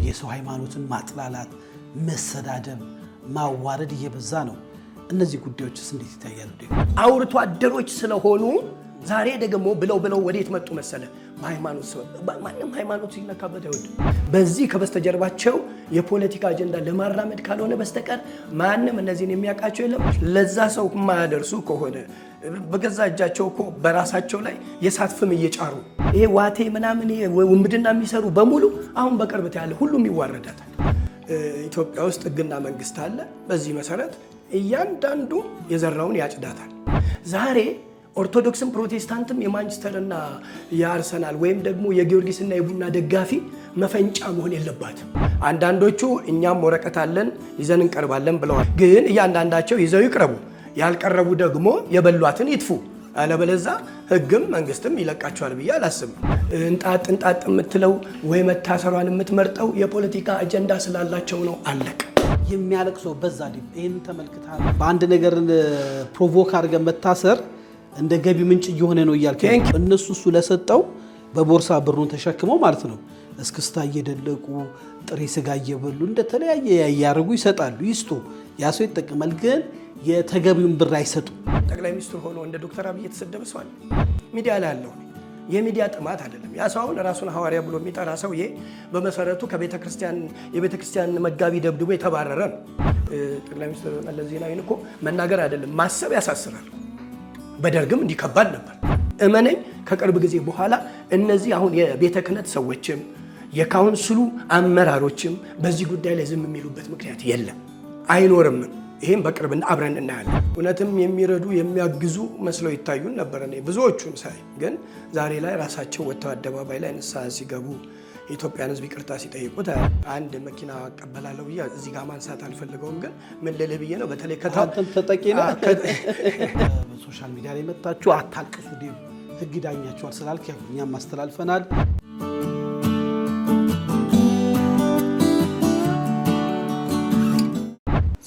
የሰው ሃይማኖትን ማጥላላት መሰዳደብ ማዋረድ እየበዛ ነው እነዚህ ጉዳዮችስ እንዴት ይታያሉ አውርቶ አደሮች ስለሆኑ ዛሬ ደግሞ ብለው ወዴት መጡ መሰለ ሃይማኖት ማንም ሃይማኖት ሲነካበት አይወድም በዚህ ከበስተጀርባቸው የፖለቲካ አጀንዳ ለማራመድ ካልሆነ በስተቀር ማንም እነዚህን የሚያቃቸው የለም ለዛ ሰው ማያደርሱ ከሆነ በገዛ እጃቸው እኮ በራሳቸው ላይ የሳት ፍም እየጫሩ ይሄ ዋቴ ምናምን ወንብድና የሚሰሩ በሙሉ አሁን በቅርበት ያለ ሁሉም ይዋረዳታል ኢትዮጵያ ውስጥ ህግና መንግስት አለ በዚህ መሰረት እያንዳንዱ የዘራውን ያጭዳታል ዛሬ ኦርቶዶክስም ፕሮቴስታንትም የማንቸስተርና የአርሰናል ወይም ደግሞ የጊዮርጊስና የቡና ደጋፊ መፈንጫ መሆን የለባትም አንዳንዶቹ እኛም ወረቀት አለን ይዘን እንቀርባለን ብለዋል ግን እያንዳንዳቸው ይዘው ይቅረቡ ያልቀረቡ ደግሞ የበሏትን ይጥፉ አለበለዛ ህግም መንግስትም ይለቃቸዋል ብዬ አላስብም እንጣጥ የምትለው ወይ መታሰሯን የምትመርጠው የፖለቲካ አጀንዳ ስላላቸው ነው አለቅ የሚያለቅሰው በዛ ዲብ ይሄን ተመልክታል በአንድ ነገር ፕሮቮክ አድርገን መታሰር እንደ ገቢ ምንጭ እየሆነ ነው ይያልከኝ እነሱ እሱ ለሰጠው በቦርሳ ብሩን ተሸክመው ማለት ነው እስክስታ እየደለቁ ጥሬ ስጋ እየበሉ እንደተለያየ ያያርጉ ይሰጣሉ ይስጡ ያሰው ይተቀመል ግን የተገቢውን ብር አይሰጡ ጠቅላይ ሚኒስትር ሆኖ እንደ ዶክተር አብይ የተሰደበ ሰው አለ ሚዲያ ላይ ያለው የሚዲያ ጥማት አይደለም ያ ሰው ራሱን ሐዋርያ ብሎ የሚጠራ ሰውዬ በመሰረቱ የቤተክርስቲያን መጋቢ ደብድቦ የተባረረ ነው ጠቅላይ ሚኒስትር መለስ ዜናዊን እኮ መናገር አይደለም ማሰብ ያሳስራል በደርግም እንዲከባድ ነበር እመነኝ ከቅርብ ጊዜ በኋላ እነዚህ አሁን የቤተ ክህነት ሰዎችም የካውንስሉ አመራሮችም በዚህ ጉዳይ ላይ ዝም የሚሉበት ምክንያት የለም አይኖርም ይሄን በቅርብ አብረን እናያለን እውነትም የሚረዱ የሚያግዙ መስለው ይታዩን ነበር ብዙዎቹን ሳይ ግን ዛሬ ላይ ራሳቸው ወጥተው አደባባይ ላይ ንስሐ ሲገቡ ኢትዮጵያን ህዝብ ይቅርታ ሲጠይቁት አንድ መኪና አቀበላለሁ ብዬ እዚህ ጋር ማንሳት አልፈልገውም ግን ምን ልልህ ብዬ ነው በተለይ ከታንተን ተጠቂና ሶሻል ሚዲያ ላይ መጣችሁ አታልቅሱ ዲብ ህግ ዳኛቸዋል ስላልክ እኛም ማስተላልፈናል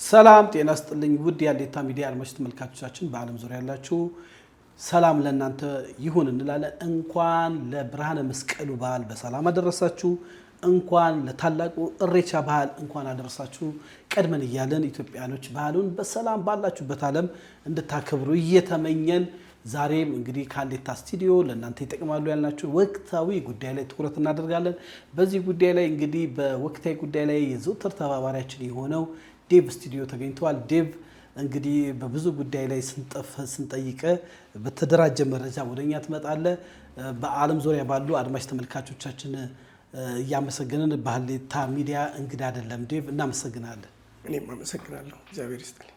ሰላም ጤና ይስጥልኝ ውድ ያሌታ ሚዲያ አድማጭ ተመልካቾቻችን በአለም ዙሪያ ያላችሁ ሰላም ለእናንተ ይሁን እንላለን እንኳን ለብርሃነ መስቀሉ በዓል በሰላም አደረሳችሁ እንኳን ለታላቁ እሬቻ በዓል እንኳን አደረሳችሁ ቀድመን ይያለን ኢትዮጵያኖች በዓሉን በሰላም ባላችሁበት ዓለም እንድታከብሩ እየተመኘን ዛሬም እንግዲህ ካሌታ ስቱዲዮ ለእናንተ ይጠቅማሉ ያልናችሁ ወቅታዊ ጉዳይ ላይ ትኩረት እናደርጋለን በዚህ ጉዳይ ላይ እንግዲህ በወቅታዊ ጉዳይ ላይ የዘውትር ተባባሪያችን የሆነው ዴቭ ስቱዲዮ ተገኝቷል ዴቭ እንግዲህ በብዙ ጉዳይ ላይ ስንጠይቀ በተደራጀ መረጃ ወደኛ ትመጣለ በአለም ዙሪያ ባሉ አድማጭ ተመልካቾቻችን ያመሰግነን በካሌታ ሚዲያ እንግዳ አይደለም ዴቭ እናመሰግናለን እኔም አመሰግናለሁ እግዚአብሔር ይስጥልኝ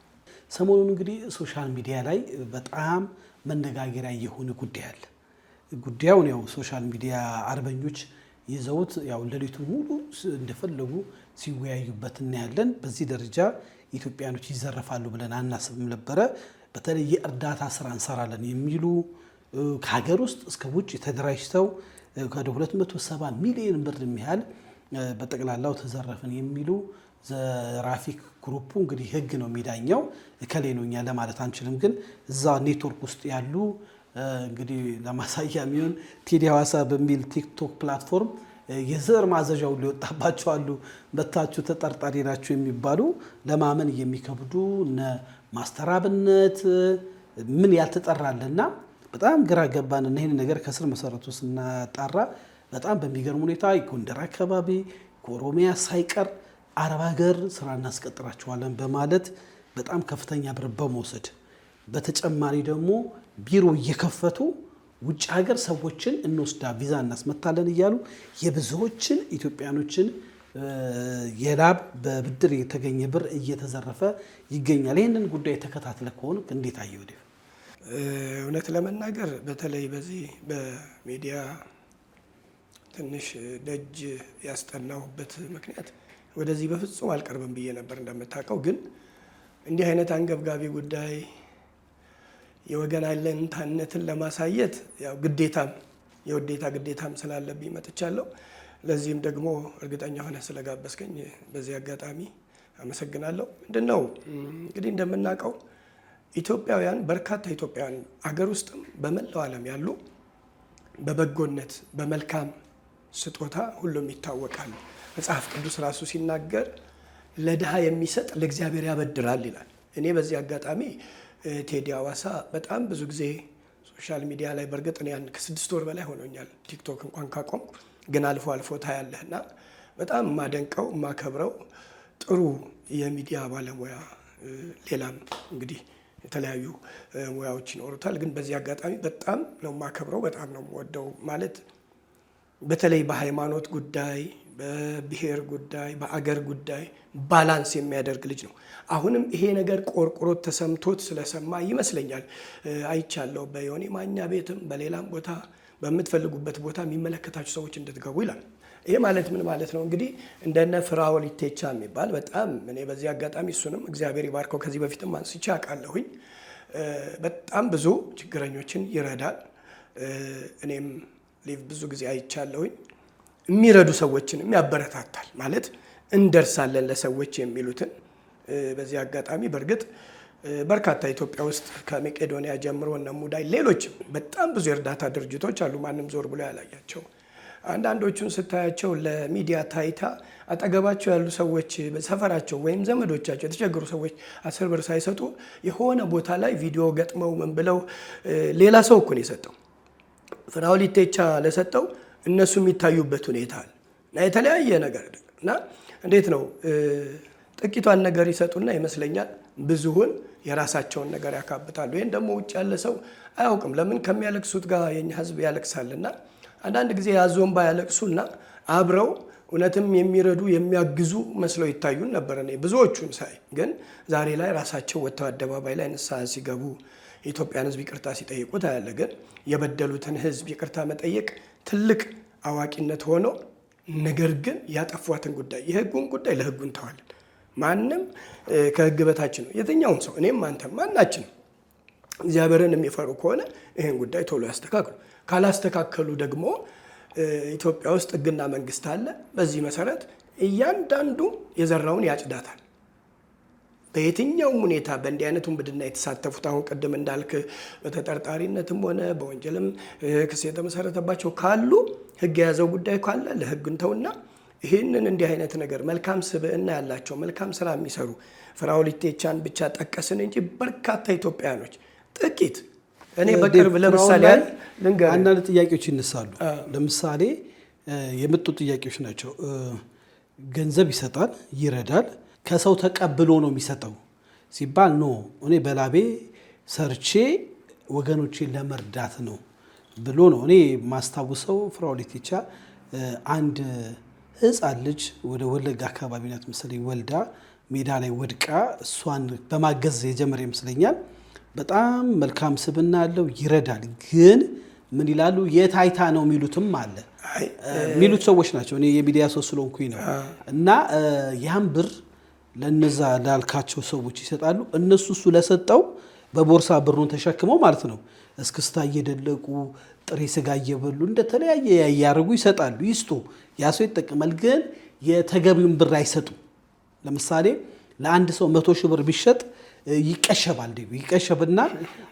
ሰሞኑን እንግዲህ ሶሻል ሚዲያ ላይ በጣም መነጋገሪያ የሆነ ጉዳይ አለ ጉዳዩን ያው ሶሻል ሚዲያ አርበኞች ይዘውት ያው ለሊቱ ሙሉ እንደፈለጉ ሲወያዩበት እናያለን በዚህ ደረጃ ኢትዮጵያኖች ይዘረፋሉ ብለን አናስብም ነበር በተለይ የእርዳታ ስራ እንሰራለን የሚሉ ከሀገር ውስጥ እስከ ውጭ ተደራጅተው ወደ 270 ሚሊዮን ብር የሚያህል በጠቅላላው ተዘረፈን የሚሉ ዘራፊ ግሩፑ እንግዲህ ህግ ነው የሚዳኘው እከሌ ነውኛ ለማለት አንችልም ግን እዛ ኔትወርክ ውስጥ ያሉ እንግዲህ ለማሳያ የሚሆን ቴዲ ሐዋሳ በሚል ቲክቶክ ፕላትፎርም የዘር ማዘዣው ሊወጣባቸው አሉ በታችሁ ተጠርጣሪ ናቸው የሚባሉ ለማመን የሚከብዱ ማስተራብነት ምን ያልተጠራልና በጣም ግራ ገባን እና ይሄን ነገር ከስር መሰረቱ ስናጣራ በጣም በሚገርም ሁኔታ ጎንደር አካባቢ ኦሮሚያ ሳይቀር አረብ ሀገር ስራ እናስቀጥራቸዋለን በማለት በጣም ከፍተኛ ብር በመውሰድ በተጨማሪ ደግሞ ቢሮ እየከፈቱ ውጭ ሀገር ሰዎችን እንወስዳ ቪዛ እናስመታለን እያሉ የብዙዎችን ኢትዮጵያኖችን የላብ በብድር የተገኘ ብር እየተዘረፈ ይገኛል ይሄንን ጉዳይ ተከታትለ ከሆነ እንዴት አየው ዴቭ እውነት ለመናገር በተለይ በዚህ በሚዲያ ትንሽ ደጅ ያስጠናውበት ምክንያት ወደዚህ በፍጹም አልቀርብም ብዬ ነበር እንደምታውቀው ግን እንዲህ አይነት አንገብጋቢ ጉዳይ የወገን አለኝታነትን ለማሳየት ያው ግዴታም ስላለብኝ መጥቻለሁ ለዚህም ደግሞ እርግጠኛ ሆነ ስለጋበስከኝ በዚህ አጋጣሚ አመሰግናለሁ ምንድነው እንግዲህ እንደምናውቀው ኢትዮጵያውያን በርካታ ኢትዮጵያውያን አገር ውስጥም በመላው ዓለም ያሉ በበጎነት በመልካም ስጦታ ሁሉም ይታወቃሉ መጽሐፍ ቅዱስ ራሱ ሲናገር ለድሃ የሚሰጥ ለእግዚአብሔር ያበድራል ይላል። እኔ በዚህ አጋጣሚ ቴዲ አዋሳ በጣም ብዙ ጊዜ ሶሻል ሚዲያ ላይ በእርግጥ እኔ ከ6 ወር በላይ ሆኖኛል ቲክቶክ እንኳን ካቆምኩ፣ ግን አልፎ አልፎ ታያለህና በጣም የማደንቀው የማከብረው ጥሩ የሚዲያ ባለሙያ፣ ሌላም እንግዲህ የተለያዩ ሙያዎች ይኖሩታል። ግን በዚህ አጋጣሚ በጣም ነው የማከብረው፣ በጣም ነው የምወደው። ማለት በተለይ በሃይማኖት ጉዳይ፣ በብሔር ጉዳይ፣ በአገር ጉዳይ ባላንስ የሚያደርግ ልጅ ነው። አሁንም ይሄ ነገር ቆርቆሮት ተሰምቶት ስለሰማ ይመስለኛል አይቻለሁ በዮኒ ማኛ ቤትም በሌላም ቦታ በምትፈልጉበት ቦታ የሚመለከታችሁ ሰዎች እንድትገቡ ይላል። ይሄ ማለት ምን ማለት ነው? እንግዲህ እንደነ ፍራኦል ኢቴቻ የሚባል በጣም እኔ በዚህ አጋጣሚ እሱንም እግዚአብሔር ይባርከው ከዚህ በፊትም አንስቼ አውቃለሁኝ። በጣም ብዙ ችግረኞችን ይረዳል። እኔም ሊቭ ብዙ ጊዜ አይቻለሁኝ። የሚረዱ ሰዎችንም ያበረታታል። ማለት እንደርሳለን ለሰዎች የሚሉትን በዚህ አጋጣሚ በእርግጥ በርካታ ኢትዮጵያ ውስጥ ከመቄዶንያ ጀምሮ እነ ሙዳይ ሌሎችም በጣም ብዙ የእርዳታ ድርጅቶች አሉ፣ ማንም ዞር ብሎ ያላያቸው። አንዳንዶቹን ስታያቸው ለሚዲያ ታይታ አጠገባቸው ያሉ ሰዎች ሰፈራቸው ወይም ዘመዶቻቸው የተቸገሩ ሰዎች 10 ብር ሳይሰጡ የሆነ ቦታ ላይ ቪዲዮ ገጥመው ምን ብለው ሌላ ሰው እኮ ነው የሰጠው። ፍራኦል ኢቴቻ ለሰጠው እነሱ የሚታዩበት ሁኔታ አለ እና የተለያየ ነገር እና እንዴት ነው ጥቂቷን ነገር ይሰጡና ይመስለኛል ብዙውን የራሳቸውን ነገር ያካብታሉ። ይሄን ደግሞ ውጭ ያለ ሰው አያውቅም። ለምን ከሚያለቅሱት ጋር የኛ ህዝብ ያለቅሳልና አንዳንድ ጊዜ ያዞንባ ያለቅሱና አብረው እውነትም የሚረዱ የሚያግዙ መስለው ይታዩን ነበር እኔ ብዙዎቹን ሳይ። ግን ዛሬ ላይ ራሳቸው ወጥተው አደባባይ ላይ ንስሐ ሲገቡ የኢትዮጵያን ህዝብ ይቅርታ ሲጠይቁ ታያለ። ግን የበደሉትን ህዝብ ይቅርታ መጠየቅ ትልቅ አዋቂነት ሆኖ ነገር ግን ያጠፏትን ጉዳይ የህጉን ጉዳይ ለህጉ እንተዋለን። ማንም ከህግ በታች ነው የትኛውም ሰው፣ እኔም አንተም ማናችን እግዚአብሔርን የሚፈሩ ከሆነ ይህን ጉዳይ ቶሎ ያስተካክሉ። ካላስተካከሉ ደግሞ ኢትዮጵያ ውስጥ ህግና መንግስት አለ። በዚህ መሰረት እያንዳንዱ የዘራውን ያጭዳታል። በየትኛውም ሁኔታ በእንዲህ አይነቱ ውንብድና የተሳተፉት አሁን ቅድም እንዳልክ በተጠርጣሪነትም ሆነ በወንጀልም ክስ የተመሰረተባቸው ካሉ ህግ የያዘው ጉዳይ ካለ ለህግ እንተውና ይህንን እንዲህ አይነት ነገር መልካም ስብዕና ያላቸው መልካም ስራ የሚሰሩ ፍራኦል ኢቴቻን ብቻ ጠቀስን እንጂ በርካታ ኢትዮጵያኖች ጥቂት እኔ በቅርብ ለምሳሌ አንዳንድ ጥያቄዎች ይነሳሉ። ለምሳሌ የመጡ ጥያቄዎች ናቸው። ገንዘብ ይሰጣል፣ ይረዳል፣ ከሰው ተቀብሎ ነው የሚሰጠው ሲባል ኖ እኔ በላቤ ሰርቼ ወገኖቼን ለመርዳት ነው ብሎ ነው። እኔ ማስታውሰው ፍራኦል ኢቴቻ አንድ ህፃን ልጅ ወደ ወለጋ አካባቢ ናት መሰለኝ ወልዳ ሜዳ ላይ ወድቃ እሷን በማገዝ የጀመረ ይመስለኛል። በጣም መልካም ስብዕና አለው፣ ይረዳል። ግን ምን ይላሉ የታይታ ነው የሚሉትም አለ የሚሉት ሰዎች ናቸው። እኔ የሚዲያ ሰው ስለሆንኩኝ ነው። እና ያን ብር ለነዛ ላልካቸው ሰዎች ይሰጣሉ። እነሱ እሱ ለሰጠው በቦርሳ ብሩን ተሸክመው ማለት ነው እስክስታ እየደለቁ ጥሬ ስጋ እየበሉ እንደተለያየ ያያርጉ ይሰጣሉ። ይስጡ፣ ያ ሰው ይጠቀማል። ግን የተገቢውን ብር አይሰጡም። ለምሳሌ ለአንድ ሰው 100 ሺህ ብር ቢሸጥ ይቀሸባል። ይቀሸብና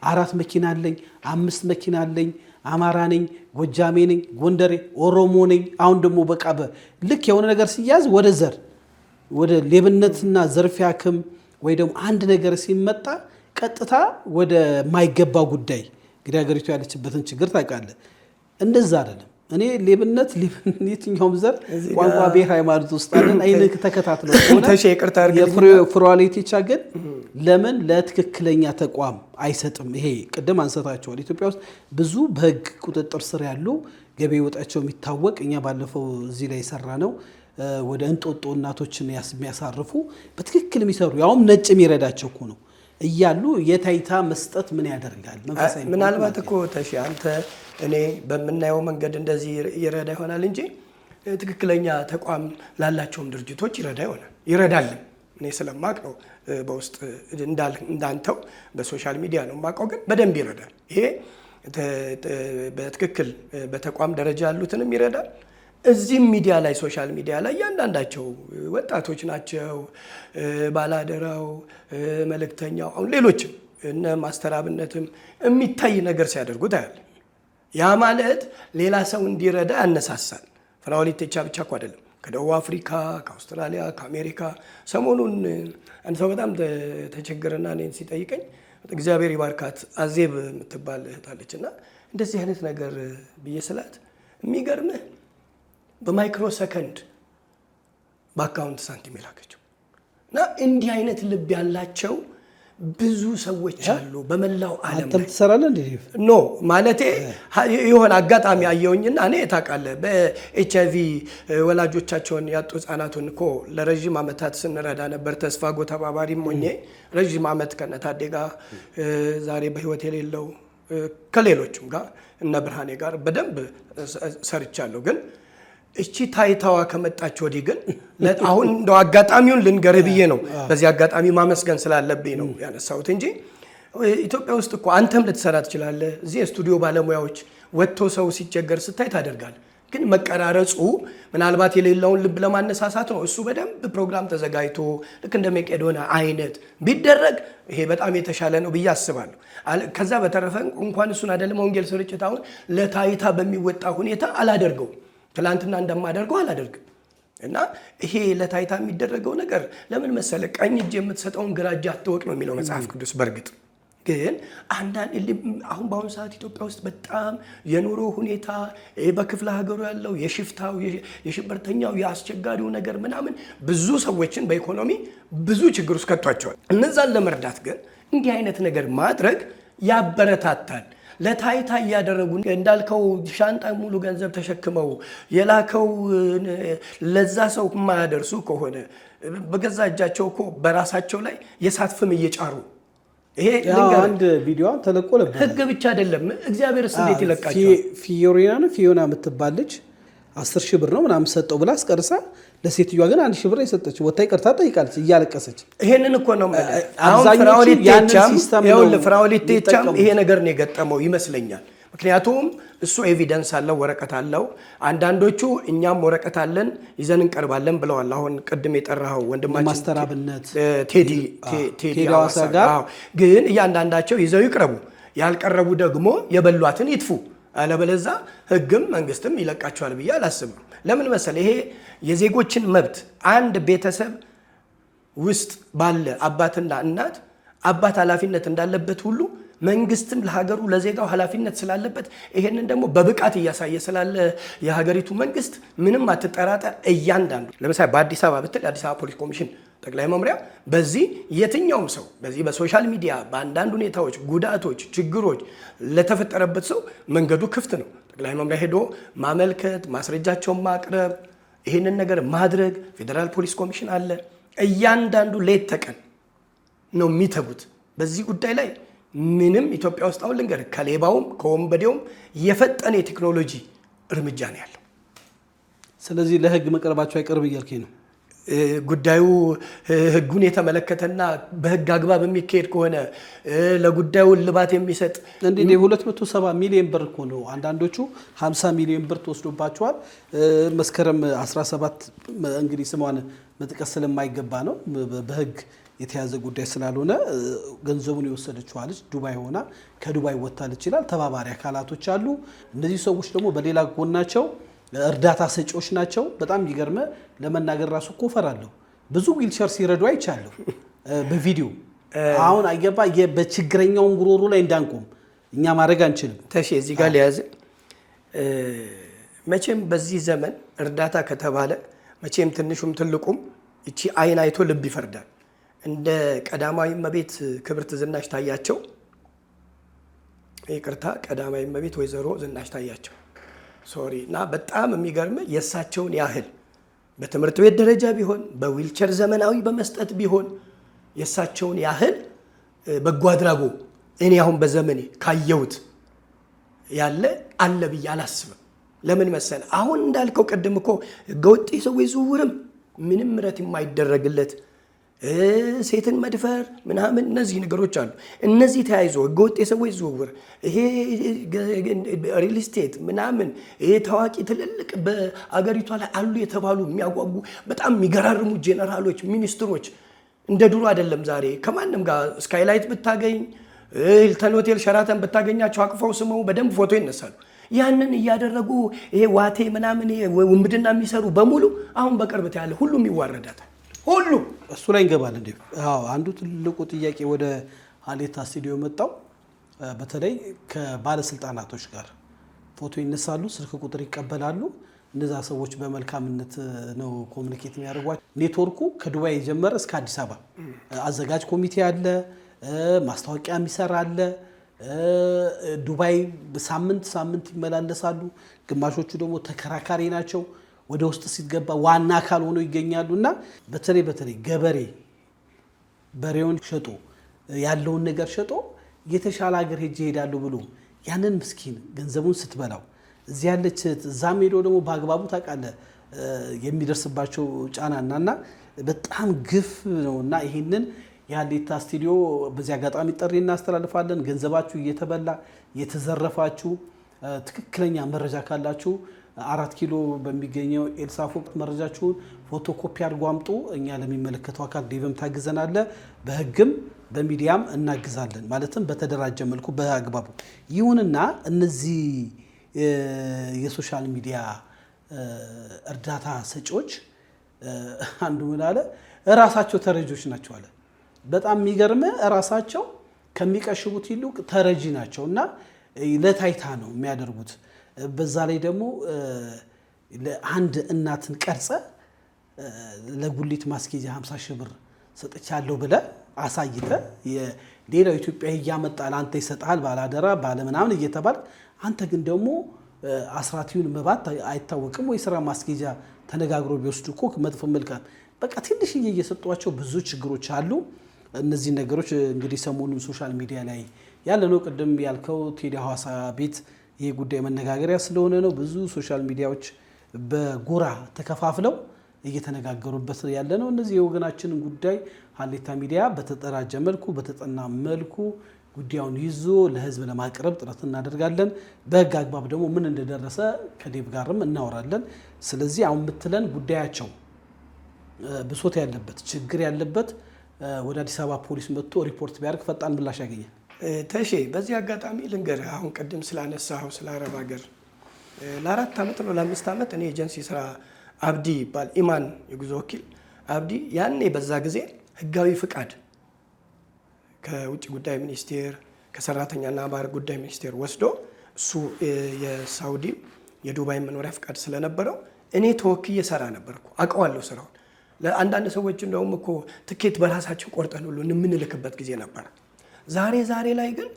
4 መኪና አለኝ፣ 5 መኪና አለኝ፣ አማራ ነኝ፣ ጎጃሜ ነኝ፣ ጎንደሬ፣ ኦሮሞ ነኝ። አሁን ደግሞ በቃ ልክ የሆነ ነገር ሲያዝ ወደ ዘር ወደ ሌብነትና ዘርፊያ ክም ወይ ደግሞ አንድ ነገር ሲመጣ ቀጥታ ወደ ማይገባ ጉዳይ እንግዲህ ሀገሪቱ ያለችበትን ችግር ታውቃለህ። እንደዛ አይደለም። እኔ ሌብነት የትኛውም ዘር ቋንቋ፣ ብሔር፣ ሃይማኖት ውስጥ አለን አይልክ ተከታትለው ፍራኦል ኢቴቻ ግን ለምን ለትክክለኛ ተቋም አይሰጥም? ይሄ ቅድም አንሰታቸዋል። ኢትዮጵያ ውስጥ ብዙ በህግ ቁጥጥር ስር ያሉ ገቢ ወጣቸው የሚታወቅ እኛ ባለፈው እዚህ ላይ የሰራ ነው ወደ እንጦጦ እናቶችን የሚያሳርፉ በትክክል የሚሰሩ ያውም ነጭ የሚረዳቸው እኮ ነው እያሉ የታይታ መስጠት ምን ያደርጋል? መንፈሳዊ ምናልባት እኮ ተሺ አንተ እኔ በምናየው መንገድ እንደዚህ ይረዳ ይሆናል እንጂ ትክክለኛ ተቋም ላላቸውም ድርጅቶች ይረዳ ይሆናል። ይረዳል። እኔ ስለማቅ ነው በውስጥ እንዳንተው በሶሻል ሚዲያ ነው የማውቀው፣ ግን በደንብ ይረዳል። ይሄ በትክክል በተቋም ደረጃ ያሉትንም ይረዳል። እዚህም ሚዲያ ላይ ሶሻል ሚዲያ ላይ እያንዳንዳቸው ወጣቶች ናቸው። ባላደራው፣ መልእክተኛው፣ አሁን ሌሎችም እነ ማስተራብነትም የሚታይ ነገር ሲያደርጉ ታያል። ያ ማለት ሌላ ሰው እንዲረዳ ያነሳሳል። ፍራኦል ኢቴቻ ብቻ እኮ አይደለም፣ ከደቡብ አፍሪካ፣ ከአውስትራሊያ፣ ከአሜሪካ። ሰሞኑን አንድ ሰው በጣም ተቸገረና እኔን ሲጠይቀኝ እግዚአብሔር ይባርካት አዜብ የምትባል እህት አለችና እንደዚህ አይነት ነገር ብዬ ስላት የሚገርምህ በማይክሮ ሰከንድ በአካውንት ሳንቲም የላከችው እና እንዲህ አይነት ልብ ያላቸው ብዙ ሰዎች አሉ በመላው ዓለም። አንተም ትሰራለህ እንዴ? ኖ ማለቴ የሆነ አጋጣሚ አየሁኝና እኔ ታውቃለህ በኤችአይቪ ወላጆቻቸውን ያጡ ህጻናቱን እኮ ለረጅም ዓመታት ስንረዳ ነበር። ተስፋጎ ተባባሪም ሆኜ ረጅም ዓመት ከነታዴ ጋር ዛሬ በህይወት የሌለው ከሌሎችም ጋር እነ ብርሃኔ ጋር በደንብ ሰርቻለሁ። ግን እቺ ታይታዋ ከመጣች ወዲህ ግን አሁን እንደው አጋጣሚውን ልንገርህ ብዬ ነው። በዚህ አጋጣሚ ማመስገን ስላለብኝ ነው ያነሳሁት እንጂ ኢትዮጵያ ውስጥ እኮ አንተም ልትሰራ ትችላለህ። እዚህ የስቱዲዮ ባለሙያዎች ወጥቶ ሰው ሲቸገር ስታይ ታደርጋለህ። ግን መቀራረጹ ምናልባት የሌለውን ልብ ለማነሳሳት ነው። እሱ በደንብ ፕሮግራም ተዘጋጅቶ ልክ እንደ መቄዶንያ አይነት ቢደረግ ይሄ በጣም የተሻለ ነው ብዬ አስባለሁ። ከዛ በተረፈ እንኳን እሱን አይደለም ወንጌል ስርጭት አሁን ለታይታ በሚወጣ ሁኔታ አላደርገው ትላንትና እንደማደርገው አላደርግም። እና ይሄ ለታይታ የሚደረገው ነገር ለምን መሰለ ቀኝ እጅ የምትሰጠውን ግራ እጅ አትወቅ ነው የሚለው መጽሐፍ ቅዱስ። በእርግጥ ግን አንዳንድ አሁን በአሁኑ ሰዓት ኢትዮጵያ ውስጥ በጣም የኑሮ ሁኔታ በክፍለ ሀገሩ ያለው የሽፍታው የሽብርተኛው የአስቸጋሪው ነገር ምናምን ብዙ ሰዎችን በኢኮኖሚ ብዙ ችግር ውስጥ ከቷቸዋል። እነዛን ለመርዳት ግን እንዲህ አይነት ነገር ማድረግ ያበረታታል። ለታይታ እያደረጉ እንዳልከው ሻንጣ ሙሉ ገንዘብ ተሸክመው የላከው ለዛ ሰው የማያደርሱ ከሆነ በገዛ እጃቸው እኮ በራሳቸው ላይ የሳት ፍም እየጫሩ ይሄ አንድ ቪዲዮን ተለቆ ነበር። ህግ ብቻ አይደለም እግዚአብሔርስ እንዴት ይለቃቸዋል? ፊዮሪና የምትባል ልጅ 10,000 ብር ነው ምናምን ሰጠው ብላ አስቀርሳ ለሴትዮዋ ግን 1,000 ብር የሰጠች ወጣ ይቅርታ ጠይቃለች እያለቀሰች። ይሄንን እኮ ነው ማለት አሁን ፍራኦሊቴቻም ይሄ ነገር ነው የገጠመው ይመስለኛል። ምክንያቱም እሱ ኤቪደንስ አለው፣ ወረቀት አለው። አንዳንዶቹ እኛም ወረቀት አለን ይዘን እንቀርባለን ብለዋል። አሁን ቅድም የጠራኸው ወንድማችን ማስተራብነት ቴዲ አዋሳ ጋር ግን እያንዳንዳቸው ይዘው ይቅረቡ፣ ያልቀረቡ ደግሞ የበሏትን ይጥፉ። አለበለዛ ህግም መንግስትም ይለቃቸዋል ብዬ አላስብም። ለምን መሰለ ይሄ የዜጎችን መብት አንድ ቤተሰብ ውስጥ ባለ አባትና እናት አባት ኃላፊነት እንዳለበት ሁሉ መንግስትም ለሀገሩ ለዜጋው ኃላፊነት ስላለበት ይሄንን ደግሞ በብቃት እያሳየ ስላለ የሀገሪቱ መንግስት ምንም አትጠራጠር። እያንዳንዱ ለምሳሌ በአዲስ አበባ ብትል አዲስ አበባ ፖሊስ ኮሚሽን ጠቅላይ መምሪያ በዚህ የትኛውም ሰው በዚህ በሶሻል ሚዲያ በአንዳንድ ሁኔታዎች ጉዳቶች ችግሮች ለተፈጠረበት ሰው መንገዱ ክፍት ነው። ጠቅላይ መምሪያ ሄዶ ማመልከት ማስረጃቸውን ማቅረብ ይህንን ነገር ማድረግ ፌዴራል ፖሊስ ኮሚሽን አለ። እያንዳንዱ ሌት ተቀን ነው የሚተጉት በዚህ ጉዳይ ላይ። ምንም ኢትዮጵያ ውስጥ አሁን ልንገርህ ከሌባውም ከወንበዴውም የፈጠነ የቴክኖሎጂ እርምጃ ነው ያለው። ስለዚህ ለህግ መቅረባቸው አይቀርብ እያልከኝ ነው? ጉዳዩ ህጉን የተመለከተና በህግ አግባብ የሚካሄድ ከሆነ ለጉዳዩ ልባት የሚሰጥ እንዴ 270 ሚሊዮን ብር እኮ ነው። አንዳንዶቹ 50 ሚሊዮን ብር ተወስዶባቸዋል። መስከረም 17 እንግዲህ ስሟን መጥቀስ ስለማይገባ ነው በህግ የተያዘ ጉዳይ ስላልሆነ ገንዘቡን የወሰደችው ልጅ ዱባይ ሆና ከዱባይ ወጣለች ይላል። ተባባሪ አካላቶች አሉ። እነዚህ ሰዎች ደግሞ በሌላ ጎናቸው እርዳታ ሰጪዎች ናቸው። በጣም ይገርመ ለመናገር ራሱ እኮ ፈራለሁ። ብዙ ዊልቸር ሲረዱ አይቻለሁ በቪዲዮ። አሁን አይገባ በችግረኛው ጉሮሮ ላይ እንዳንቆም እኛ ማድረግ አንችልም። ተሺ እዚህ ጋር ሊያዝ መቼም በዚህ ዘመን እርዳታ ከተባለ መቼም ትንሹም ትልቁም እቺ አይን አይቶ ልብ ይፈርዳል። እንደ ቀዳማዊ እመቤት ክብርት ዝናሽ ታያቸው ይቅርታ ቀዳማዊ እመቤት ወይዘሮ ዝናሽ ታያቸው ሶሪ እና በጣም የሚገርም የሳቸውን ያህል በትምህርት ቤት ደረጃ ቢሆን በዊልቸር ዘመናዊ በመስጠት ቢሆን የሳቸውን ያህል በጎ አድራጎ እኔ አሁን በዘመኔ ካየሁት ያለ አለ ብዬ አላስብም። ለምን መሰለ አሁን እንዳልከው ቅድም እኮ ህገወጥ የሰዎች ዝውውርም ምንም ምሕረት የማይደረግለት ሴትን መድፈር ምናምን እነዚህ ነገሮች አሉ። እነዚህ ተያይዞ ህገወጥ የሰዎች ዝውውር ይሄ ሪል ስቴት ምናምን ይሄ ታዋቂ ትልልቅ በአገሪቷ ላይ አሉ የተባሉ የሚያጓጉ በጣም የሚገራርሙ ጄነራሎች ሚኒስትሮች እንደ ድሮ አይደለም። ዛሬ ከማንም ጋር ስካይላይት ብታገኝ ሂልተን ሆቴል ሸራተን ብታገኛቸው አቅፈው ስመው በደንብ ፎቶ ይነሳሉ። ያንን እያደረጉ ይሄ ዋቴ ምናምን ይሄ ውንብድና የሚሰሩ በሙሉ አሁን በቅርበት ያለ ሁሉም ይዋረዳታል። ሁሉ እሱ ላይ እንገባለን እንዴ? አዎ አንዱ ትልቁ ጥያቄ ወደ ሀሌታ ስቱዲዮ መጣው። በተለይ ከባለስልጣናቶች ጋር ፎቶ ይነሳሉ፣ ስልክ ቁጥር ይቀበላሉ። እነዛ ሰዎች በመልካምነት ነው ኮሙኒኬት የሚያደርጓቸው። ኔትወርኩ ከዱባይ የጀመረ እስከ አዲስ አበባ አዘጋጅ ኮሚቴ አለ፣ ማስታወቂያ የሚሰራ አለ። ዱባይ ሳምንት ይመላለሳሉ። ግማሾቹ ደግሞ ተከራካሪ ናቸው። ወደ ውስጥ ሲገባ ዋና አካል ሆኖ ይገኛሉ። እና በተለይ ገበሬ በሬውን ሸጦ ያለውን ነገር ሸጦ የተሻለ ሀገር ሄጄ እሄዳለሁ ብሎ ያንን ምስኪን ገንዘቡን ስትበላው እዚህ ያለች እዛም ሄዶ ደግሞ በአግባቡ ታውቃለህ የሚደርስባቸው ጫናና በጣም ግፍ ነውና ይሄንን የሀሌታ ስቱዲዮ በዚህ አጋጣሚ ጥሪ እናስተላልፋለን። ገንዘባችሁ እየተበላ እየተዘረፋችሁ ትክክለኛ መረጃ ካላችሁ 4 ኪሎ በሚገኘው ኤልሳፎ መረጃችሁን ፎቶኮፒ አድርጎ አምጡ። እኛ ለሚመለከተው አካል ዴቭም ታግዘናለ፣ በህግም በሚዲያም እናግዛለን። ማለትም በተደራጀ መልኩ በአግባቡ። ይሁንና እነዚህ የሶሻል ሚዲያ እርዳታ ሰጪዎች አንዱ ምን አለ፣ እራሳቸው ተረጂዎች ናቸው አለ። በጣም የሚገርም እራሳቸው ከሚቀሽቡት ይልቅ ተረጂ ናቸው እና ለታይታ ነው የሚያደርጉት። በዛ ላይ ደግሞ ለአንድ እናትን ቀርጸ ለጉሊት ማስኬጃ 50 ሺህ ብር ሰጥቻለሁ ብለ አሳይተ ሌላው ኢትዮጵያ እያመጣ ለአንተ ይሰጣል ባላደራ ባለምናምን እየተባል አንተ ግን ደግሞ አስራቲውን መባት አይታወቅም ወይ? ስራ ማስኬጃ ተነጋግሮ ቢወስዱ እኮ መጥፎ መልካም በቃ ትንሽዬ እየሰጧቸው ብዙ ችግሮች አሉ። እነዚህ ነገሮች እንግዲህ ሰሞኑን ሶሻል ሚዲያ ላይ ያለ ነው። ቅድም ያልከው ቴዲ ሐዋሳ ቤት ይሄ ጉዳይ መነጋገሪያ ስለሆነ ነው። ብዙ ሶሻል ሚዲያዎች በጎራ ተከፋፍለው እየተነጋገሩበት ያለ ነው። እነዚህ የወገናችንን ጉዳይ ሀሌታ ሚዲያ በተደራጀ መልኩ በተጠና መልኩ ጉዳዩን ይዞ ለህዝብ ለማቅረብ ጥረት እናደርጋለን። በህግ አግባብ ደግሞ ምን እንደደረሰ ከዴቭ ጋርም እናወራለን። ስለዚህ አሁን የምትለን ጉዳያቸው ብሶት ያለበት ችግር ያለበት ወደ አዲስ አበባ ፖሊስ መጥቶ ሪፖርት ቢያደርግ ፈጣን ምላሽ ያገኛል። ተሼ በዚህ አጋጣሚ ልንገርህ፣ አሁን ቅድም ስላነሳኸው ስለ አረብ ሀገር ለ4 ዓመት ነው ለ5 ዓመት እኔ ኤጀንሲ ስራ አብዲ ይባል ኢማን የጉዞ ወኪል አብዲ ያኔ በዛ ጊዜ ህጋዊ ፍቃድ ከውጭ ጉዳይ ሚኒስቴር ከሰራተኛና ማህበራዊ ጉዳይ ሚኒስቴር ወስዶ እሱ የሳውዲ የዱባይ መኖሪያ ፍቃድ ስለነበረው እኔ ተወክዬ ሰራ ነበርኩ። አውቀዋለሁ ስራውን። ለአንዳንድ ሰዎች እንደውም እኮ ትኬት በራሳችን ቆርጠን ሁሉ የምንልክበት ጊዜ ነበር። ዛሬ ላይ ግን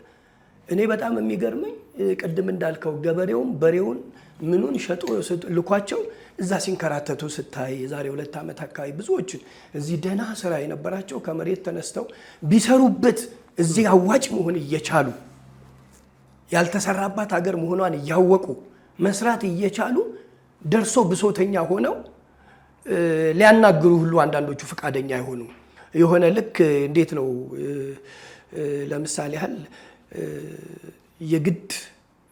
እኔ በጣም የሚገርመኝ ቅድም እንዳልከው ገበሬውን በሬውን ምኑን ሸጦ ልኳቸው እዛ ሲንከራተቱ ስታይ የዛሬ 2 ዓመት አካባቢ ብዙዎችን እዚህ ደህና ስራ የነበራቸው ከመሬት ተነስተው ቢሰሩበት እዚህ አዋጭ መሆን እየቻሉ ያልተሰራባት ሀገር መሆኗን እያወቁ መስራት እየቻሉ ደርሶ ብሶተኛ ሆነው ሊያናግሩ ሁሉ አንዳንዶቹ ፈቃደኛ አይሆኑ። የሆነ ልክ እንዴት ነው ለምሳሌ ያህል የግድ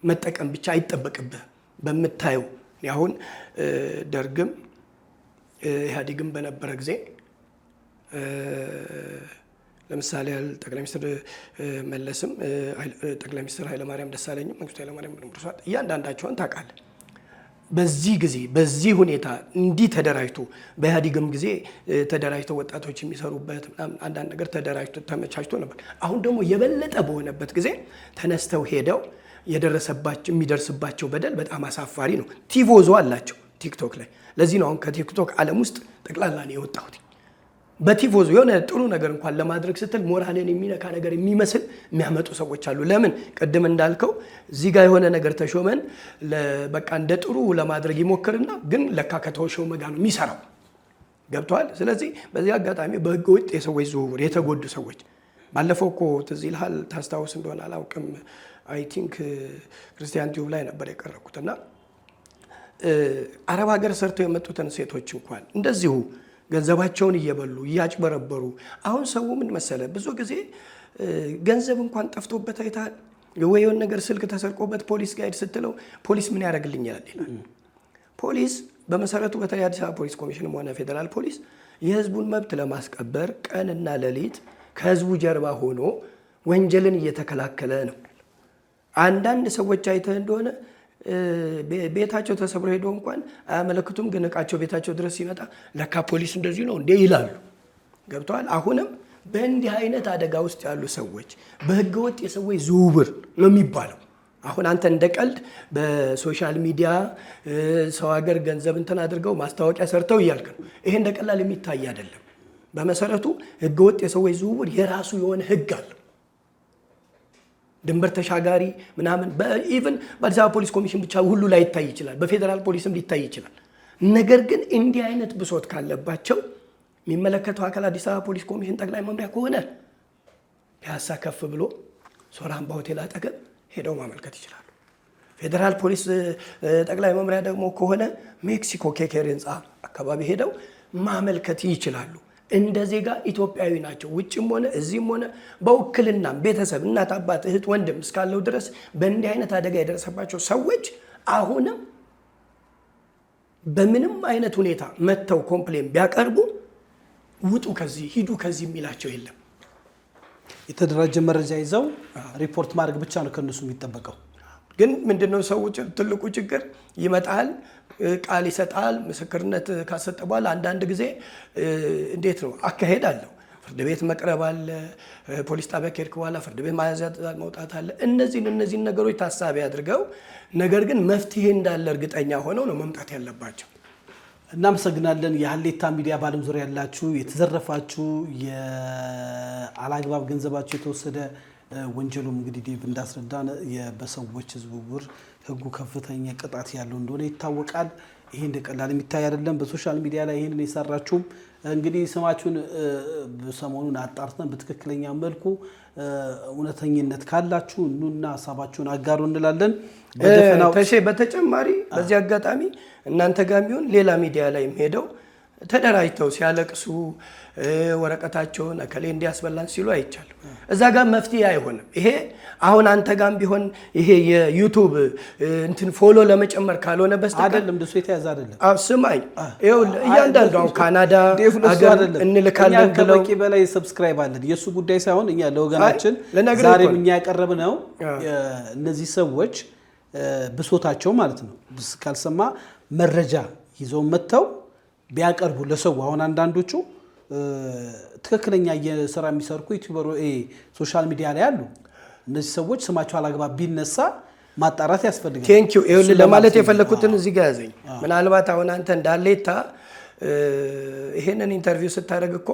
መጠቀም ብቻ አይጠበቅብህ በምታየው። አሁን ደርግም ኢህአዴግም በነበረ ጊዜ ለምሳሌ ጠቅላይ ሚኒስትር መለስም ጠቅላይ ሚኒስትር ኃይለማርያም ደሳለኝም መንግስቱ ኃይለማርያም ብሩሳት እያንዳንዳቸውን ታውቃለህ። በዚህ ጊዜ በዚህ ሁኔታ እንዲህ ተደራጅቶ በኢህአዴግም ጊዜ ተደራጅተው ወጣቶች የሚሰሩበት አንዳንድ ነገር ተደራጅቶ ተመቻችቶ ነበር። አሁን ደግሞ የበለጠ በሆነበት ጊዜ ተነስተው ሄደው የሚደርስባቸው በደል በጣም አሳፋሪ ነው። ቲቮዞ አላቸው ቲክቶክ ላይ። ለዚህ ነው አሁን ከቲክቶክ ዓለም ውስጥ ጠቅላላ ነው የወጣሁት። በቲቮዞ የሆነ ጥሩ ነገር እንኳን ለማድረግ ስትል ሞራልን የሚነካ ነገር የሚመስል የሚያመጡ ሰዎች አሉ። ለምን ቅድም እንዳልከው እዚህ ጋር የሆነ ነገር ተሾመን በቃ እንደ ጥሩ ለማድረግ ይሞክርና ግን ለካ ከተሾመ ጋር ነው የሚሰራው። ገብቷል። ስለዚህ በዚህ አጋጣሚ በህገ ወጥ የሰዎች ዝውውር የተጎዱ ሰዎች ባለፈው እኮ ትዝ ይልሃል ታስታውስ እንደሆነ አላውቅም። አይ ቲንክ ክርስቲያን ቲዩብ ላይ ነበር የቀረብኩትና አረብ ሀገር ሰርተው የመጡትን ሴቶች እንኳን እንደዚሁ ገንዘባቸውን እየበሉ እያጭበረበሩ። አሁን ሰው ምን መሰለ ብዙ ጊዜ ገንዘብ እንኳን ጠፍቶበት አይታል ወይ የሆነ ነገር ስልክ ተሰርቆበት ፖሊስ ጋር ስትለው ፖሊስ ምን ያደርግልኛል ይላል። ፖሊስ በመሰረቱ በተለይ አዲስ አበባ ፖሊስ ኮሚሽንም ሆነ ፌደራል ፖሊስ የህዝቡን መብት ለማስከበር ቀንና ሌሊት ከህዝቡ ጀርባ ሆኖ ወንጀልን እየተከላከለ ነው። አንዳንድ ሰዎች አይተህ እንደሆነ ቤታቸው ተሰብሮ ሄዶ እንኳን አያመለክቱም። ግን እቃቸው ቤታቸው ድረስ ሲመጣ ለካ ፖሊስ እንደዚህ ነው እንዴ ይላሉ። ገብተዋል። አሁንም በእንዲህ አይነት አደጋ ውስጥ ያሉ ሰዎች በህገወጥ የሰዎች ዝውውር ነው የሚባለው። አሁን አንተ እንደ ቀልድ በሶሻል ሚዲያ ሰው ሀገር ገንዘብ እንትን አድርገው ማስታወቂያ ሰርተው እያልክ ነው። ይሄ እንደ ቀላል የሚታይ አይደለም። በመሰረቱ ህገወጥ የሰዎች ዝውውር የራሱ የሆነ ህግ አለው። ድንበር ተሻጋሪ ምናምን ኢቭን በአዲስ አበባ ፖሊስ ኮሚሽን ብቻ ሁሉ ላይ ይታይ ይችላል። በፌዴራል ፖሊስም ሊታይ ይችላል። ነገር ግን እንዲህ አይነት ብሶት ካለባቸው የሚመለከተው አካል አዲስ አበባ ፖሊስ ኮሚሽን ጠቅላይ መምሪያ ከሆነ ፒያሳ ከፍ ብሎ ሶራምባ ሆቴል አጠገብ ሄደው ማመልከት ይችላሉ። ፌዴራል ፖሊስ ጠቅላይ መምሪያ ደግሞ ከሆነ ሜክሲኮ ኬኬር ህንፃ አካባቢ ሄደው ማመልከት ይችላሉ። እንደ ዜጋ ኢትዮጵያዊ ናቸው። ውጭም ሆነ እዚህም ሆነ በውክልናም ቤተሰብ እናት፣ አባት፣ እህት፣ ወንድም እስካለው ድረስ በእንዲህ አይነት አደጋ የደረሰባቸው ሰዎች አሁንም በምንም አይነት ሁኔታ መጥተው ኮምፕሌን ቢያቀርቡ ውጡ ከዚህ ሂዱ ከዚህ የሚላቸው የለም። የተደራጀ መረጃ ይዘው ሪፖርት ማድረግ ብቻ ነው ከነሱ የሚጠበቀው። ግን ምንድነው ሰው ትልቁ ችግር ይመጣል፣ ቃል ይሰጣል። ምስክርነት ካሰጠ በኋላ አንዳንድ ጊዜ እንዴት ነው አካሄድ አለው። ፍርድ ቤት መቅረብ አለ። ፖሊስ ጣቢያ ከሄድክ በኋላ ፍርድ ቤት ማዘዣ መውጣት አለ። እነዚህን ነገሮች ታሳቢ አድርገው ነገር ግን መፍትሄ እንዳለ እርግጠኛ ሆነው ነው መምጣት ያለባቸው። እናመሰግናለን። የሀሌታ ሚዲያ በዓለም ዙሪያ ያላችሁ የተዘረፋችሁ የአላግባብ ገንዘባችሁ የተወሰደ ወንጀሉም እንግዲህ ዴቭ እንዳስረዳን በሰዎች ዝውውር ህጉ ከፍተኛ ቅጣት ያለው እንደሆነ ይታወቃል። ይሄ እንደ ቀላል የሚታይ አይደለም። በሶሻል ሚዲያ ላይ ይሄንን የሰራችሁም እንግዲህ ስማችሁን ሰሞኑን አጣርተን በትክክለኛ መልኩ እውነተኝነት ካላችሁ ኑና ሀሳባችሁን አጋሩ እንላለን። በተጨማሪ በዚህ አጋጣሚ እናንተ ጋር ቢሆን ሌላ ሚዲያ ላይ ሄደው ተደራጅተው ሲያለቅሱ ወረቀታቸውን እከሌ እንዲያስበላን ሲሉ አይቻልም። እዛ ጋር መፍትሄ አይሆንም። ይሄ አሁን አንተ ጋር ቢሆን ይሄ የዩቲዩብ እንትን ፎሎ ለመጨመር ካልሆነ በስተቀር አይደለም። እንደሱ የተያዘ አይደለም። ስማኝ እያንዳንዱ አሁን ካናዳ አገር እንልካለን ብለው ከበቂ በላይ ሰብስክራይብ አለን። የሱ ጉዳይ ሳይሆን እኛ ለወገናችን ዛሬም እኛ ያቀረብነው እነዚህ ሰዎች ብሶታቸው ማለት ነው ካልሰማ መረጃ ይዘው መተው ቢያቀርቡ ለሰው አሁን አንዳንዶቹ ትክክለኛ የሥራ የሚሰርኩ ዩቲዩበር ሶሻል ሚዲያ ላይ አሉ። እነዚህ ሰዎች ስማቸው አላግባብ ቢነሳ ማጣራት ያስፈልጋል። ቴንኪው ለማለት የፈለኩትን እዚህ ጋር ያዘኝ። ምናልባት አሁን አንተ እንዳሌታ ይሄንን ኢንተርቪው ስታደርግ እኮ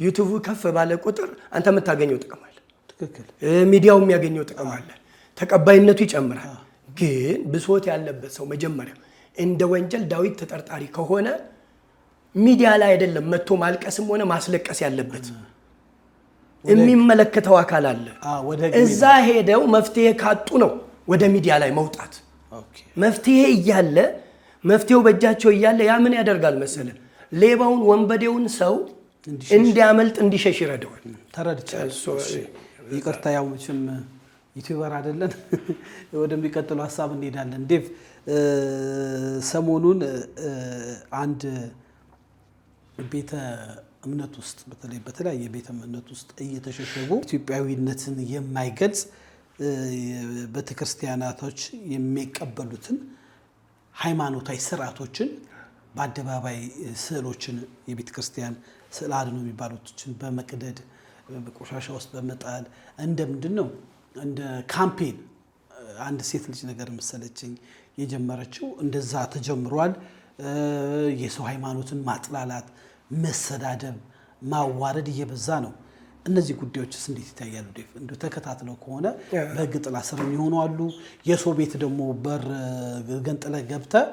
ዩቲዩብ ከፍ ባለ ቁጥር አንተ የምታገኘው ጥቅም አለ። ትክክል። ሚዲያው የሚያገኘው ጥቅም አለ። ተቀባይነቱ ይጨምራል። ግን ብሶት ያለበት ሰው መጀመሪያ እንደ ወንጀል ዳዊት ተጠርጣሪ ከሆነ ሚዲያ ላይ አይደለም መጥቶ ማልቀስም ሆነ ማስለቀስ ያለበት። የሚመለከተው አካል አለ። እዛ ሄደው መፍትሄ ካጡ ነው ወደ ሚዲያ ላይ መውጣት። መፍትሄ እያለ መፍትሄው በእጃቸው እያለ ያ ምን ያደርጋል መሰለ? ሌባውን ወንበዴውን ሰው እንዲያመልጥ እንዲሸሽ ይረዳዋል። ተረድቻለሁ። ይቅርታ ያው መቼም ዩቲዩበር አይደለን። ወደሚቀጥለው ሀሳብ እንሄዳለን። ዴቭ ሰሞኑን አንድ ቤተ እምነት ውስጥ በተለያየ ቤተ እምነት ውስጥ እየተሸሸጉ ኢትዮጵያዊነትን የማይገልጽ ቤተክርስቲያናቶች የሚቀበሉትን ሃይማኖታዊ ስርዓቶችን በአደባባይ ስዕሎችን የቤተክርስቲያን ስዕል አድኖ የሚባሉትን በመቅደድ በቆሻሻ ውስጥ በመጣል እንደምንድን ነው እንደ ካምፔን አንድ ሴት ልጅ ነገር መሰለችኝ የጀመረችው እንደዛ ተጀምሯል። የሰው ሃይማኖትን ማጥላላት፣ መሰዳደብ፣ ማዋረድ እየበዛ ነው። እነዚህ ጉዳዮችስ እንዴት ይታያሉ? እንደው ተከታትለው ከሆነ በሕግ ጥላ ስር የሚሆኑ አሉ። የሰው ቤት ደግሞ በር ገንጥለህ ገብተህ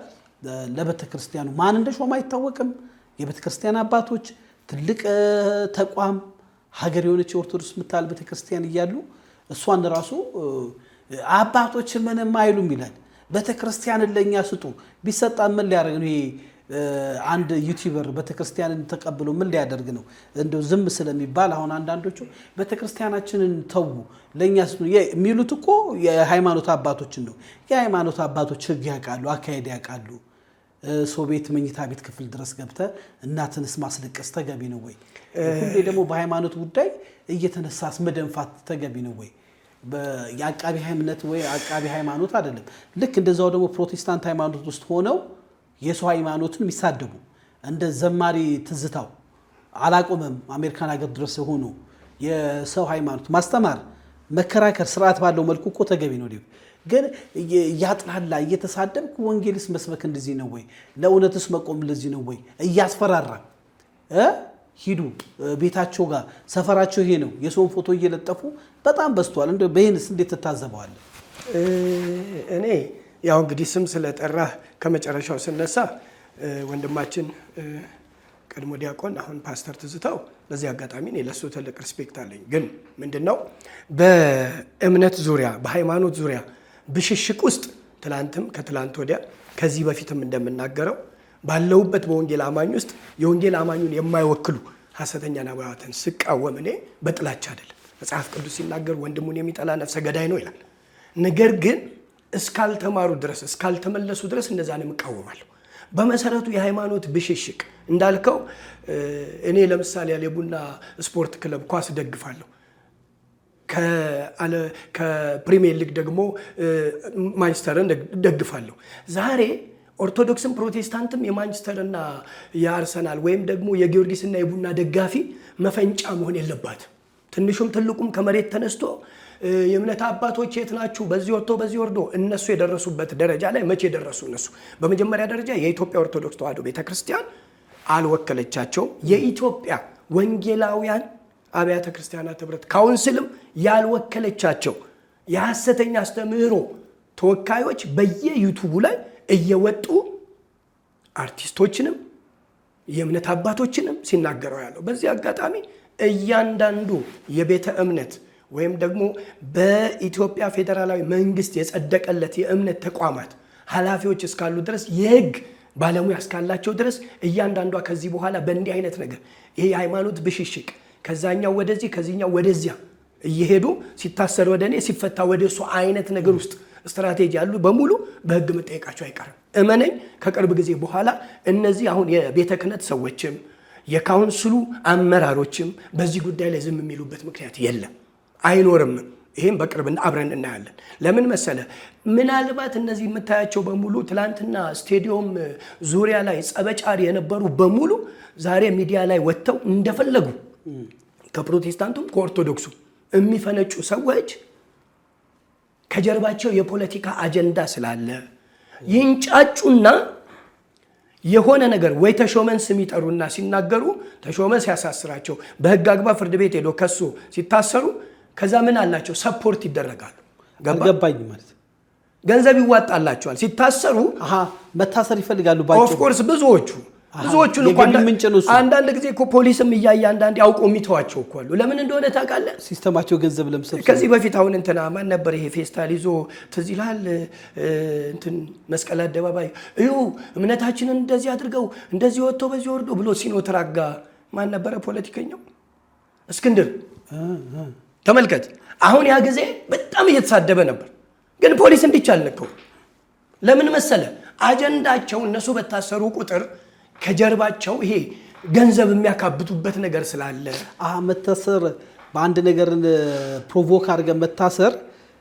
ለቤተክርስቲያኑ ማን እንደሾመ አይታወቅም። የቤተክርስቲያን አባቶች ትልቅ ተቋም ሀገር የሆነች ኦርቶዶክስ ምታል ቤተክርስቲያን እያሉ እሷን ራሱ አባቶች ምንም አይሉም ይላል። ቤተክርስቲያንን ለኛ ስጡ ቢሰጣ ምን ሊያደርግ ነው? ይሄ አንድ ዩቲዩበር ቤተክርስቲያንን ተቀብሎ ምን ሊያደርግ ነው? እንደው ዝም ስለሚባል አሁን አንዳንዶቹ ቤተክርስቲያናችንን ተው ለኛ ስጡ የሚሉት እኮ የሃይማኖት አባቶችን ነው። የሃይማኖት አባቶች ሕግ ያውቃሉ፣ አካሄድ ያውቃሉ። ሰው ቤት መኝታ ቤት ክፍል ድረስ ገብተህ እናትንስ ማስለቀስ ተገቢ ነው ወይ? ሁሌ ደግሞ በሃይማኖት ጉዳይ እየተነሳስ መደንፋት ተገቢ ነው ወይ? የአቃቢ እምነት ወይ አቃቢ ሃይማኖት አይደለም። ልክ እንደዛው ደግሞ ፕሮቴስታንት ሃይማኖት ውስጥ ሆነው የሰው ሃይማኖትን የሚሳደቡ እንደ ዘማሪ ትዝታው አላቆመም አሜሪካን ሀገር ድረስ ሆኖ የሰው ሃይማኖት ማስተማር መከራከር ስርዓት ባለው መልኩ እኮ ተገቢ ነው። ግን ያጥላላ እየተሳደብክ ወንጌልስ መስበክ እንደዚህ ነው ወይ? ለእውነትስ መቆም እንደዚህ ነው ወይ? እያስፈራራ ሂዱ ቤታቸው ጋር ሰፈራቸው ይሄ ነው የሰውን ፎቶ እየለጠፉ በጣም በዝቷል። እንደ በይንስ እንዴት ተታዘበዋለህ? እኔ ያው እንግዲህ ስም ስለጠራህ ከመጨረሻው ስነሳ ወንድማችን ቀድሞ ዲያቆን አሁን ፓስተር ትዝታው በዚህ አጋጣሚ እኔ ለሱ ትልቅ ሪስፔክት አለኝ። ግን ምንድነው በእምነት ዙሪያ በሃይማኖት ዙሪያ ብሽሽቅ ውስጥ ትላንትም ከትላንት ወዲያ ከዚህ በፊትም እንደምናገረው ባለውበት በወንጌል አማኝ ውስጥ የወንጌል አማኙን የማይወክሉ ሐሰተኛ ነቢያትን ስቃወም እኔ በጥላቻ አይደለም። መጽሐፍ ቅዱስ ሲናገር ወንድሙን የሚጠላ ነፍሰ ገዳይ ነው ይላል። ነገር ግን እስካልተማሩ ድረስ እስካልተመለሱ ድረስ እነዛንም እቃወማለሁ። በመሰረቱ የሃይማኖት ብሽሽቅ እንዳልከው እኔ ለምሳሌ የቡና ስፖርት ክለብ ኳስ ደግፋለሁ። ከፕሪሚየር ሊግ ደግሞ ማንቸስተርን ደግፋለሁ። ዛሬ ኦርቶዶክስም ፕሮቴስታንትም የማንቸስተርና የአርሰናል ወይም ደግሞ የጊዮርጊስና የቡና ደጋፊ መፈንጫ መሆን የለባትም። ትንሹም ትልቁም ከመሬት ተነስቶ የእምነት አባቶች የት ናችሁ? በዚህ ወጥቶ በዚህ ወርዶ እነሱ የደረሱበት ደረጃ ላይ መቼ ደረሱ? እነሱ በመጀመሪያ ደረጃ የኢትዮጵያ ኦርቶዶክስ ተዋሕዶ ቤተክርስቲያን አልወከለቻቸውም። የኢትዮጵያ ወንጌላውያን አብያተ ክርስቲያናት ህብረት ካውንስልም ያልወከለቻቸው የሐሰተኛ አስተምህሮ ተወካዮች በየዩቱቡ ላይ እየወጡ አርቲስቶችንም የእምነት አባቶችንም ሲናገረው ያለው። በዚህ አጋጣሚ እያንዳንዱ የቤተ እምነት ወይም ደግሞ በኢትዮጵያ ፌዴራላዊ መንግስት የጸደቀለት የእምነት ተቋማት ኃላፊዎች እስካሉ ድረስ የህግ ባለሙያ እስካላቸው ድረስ እያንዳንዷ ከዚህ በኋላ በእንዲህ አይነት ነገር ይሄ የሃይማኖት ብሽሽቅ ከዛኛው ወደዚህ ከዚህኛው ወደዚያ እየሄዱ ሲታሰር ወደ እኔ ሲፈታ ወደ እሱ አይነት ነገር ውስጥ ስትራቴጂ ያሉ በሙሉ በህግ መጠየቃቸው አይቀርም። እመነኝ ከቅርብ ጊዜ በኋላ እነዚህ አሁን የቤተ ክህነት ሰዎችም የካውንስሉ አመራሮችም በዚህ ጉዳይ ላይ ዝም የሚሉበት ምክንያት የለም፣ አይኖርም። ይሄም በቅርብ አብረን እናያለን። ለምን መሰለ? ምናልባት እነዚህ የምታያቸው በሙሉ ትላንትና ስቴዲየም ዙሪያ ላይ ጸበጫሪ የነበሩ በሙሉ ዛሬ ሚዲያ ላይ ወጥተው እንደፈለጉ ከፕሮቴስታንቱም ከኦርቶዶክሱ የሚፈነጩ ሰዎች ከጀርባቸው የፖለቲካ አጀንዳ ስላለ ይንጫጩና የሆነ ነገር ወይ ተሾመን ስም ይጠሩና ሲናገሩ ተሾመ ሲያሳስራቸው በህግ አግባብ ፍርድ ቤት ሄዶ ከሱ ሲታሰሩ ከዛ ምን አላቸው? ሰፖርት ይደረጋሉ። ገባኝ ማለት ገንዘብ ይዋጣላቸዋል። ሲታሰሩ መታሰር ይፈልጋሉ። ኦፍ ኮርስ ብዙዎቹን እንኳን አንዳንድ ጊዜ እኮ ፖሊስም እያየ አንዳንድ ያውቀው የሚተዋቸው እኮ አሉ። ለምን እንደሆነ ታውቃለህ? ሲስተማቸው ገንዘብ ለምሰብ ከዚህ በፊት አሁን እንትና ማን ነበር ይሄ ፌስታል ይዞ ትዝ ይልሃል? እንትን መስቀል አደባባይ እዩ እምነታችንን እንደዚህ አድርገው እንደዚህ ወጥቶ በዚህ ወርዶ ብሎ ሲኖትራጋ ማን ነበረ? ፖለቲከኛው እስክንድር ተመልከት። አሁን ያ ጊዜ በጣም እየተሳደበ ነበር፣ ግን ፖሊስ እንዲቻል ነከው። ለምን መሰለ? አጀንዳቸው እነሱ በታሰሩ ቁጥር ከጀርባቸው ይሄ ገንዘብ የሚያካብቱበት ነገር ስላለ መታሰር በአንድ ነገር ፕሮቮክ አድርገ መታሰር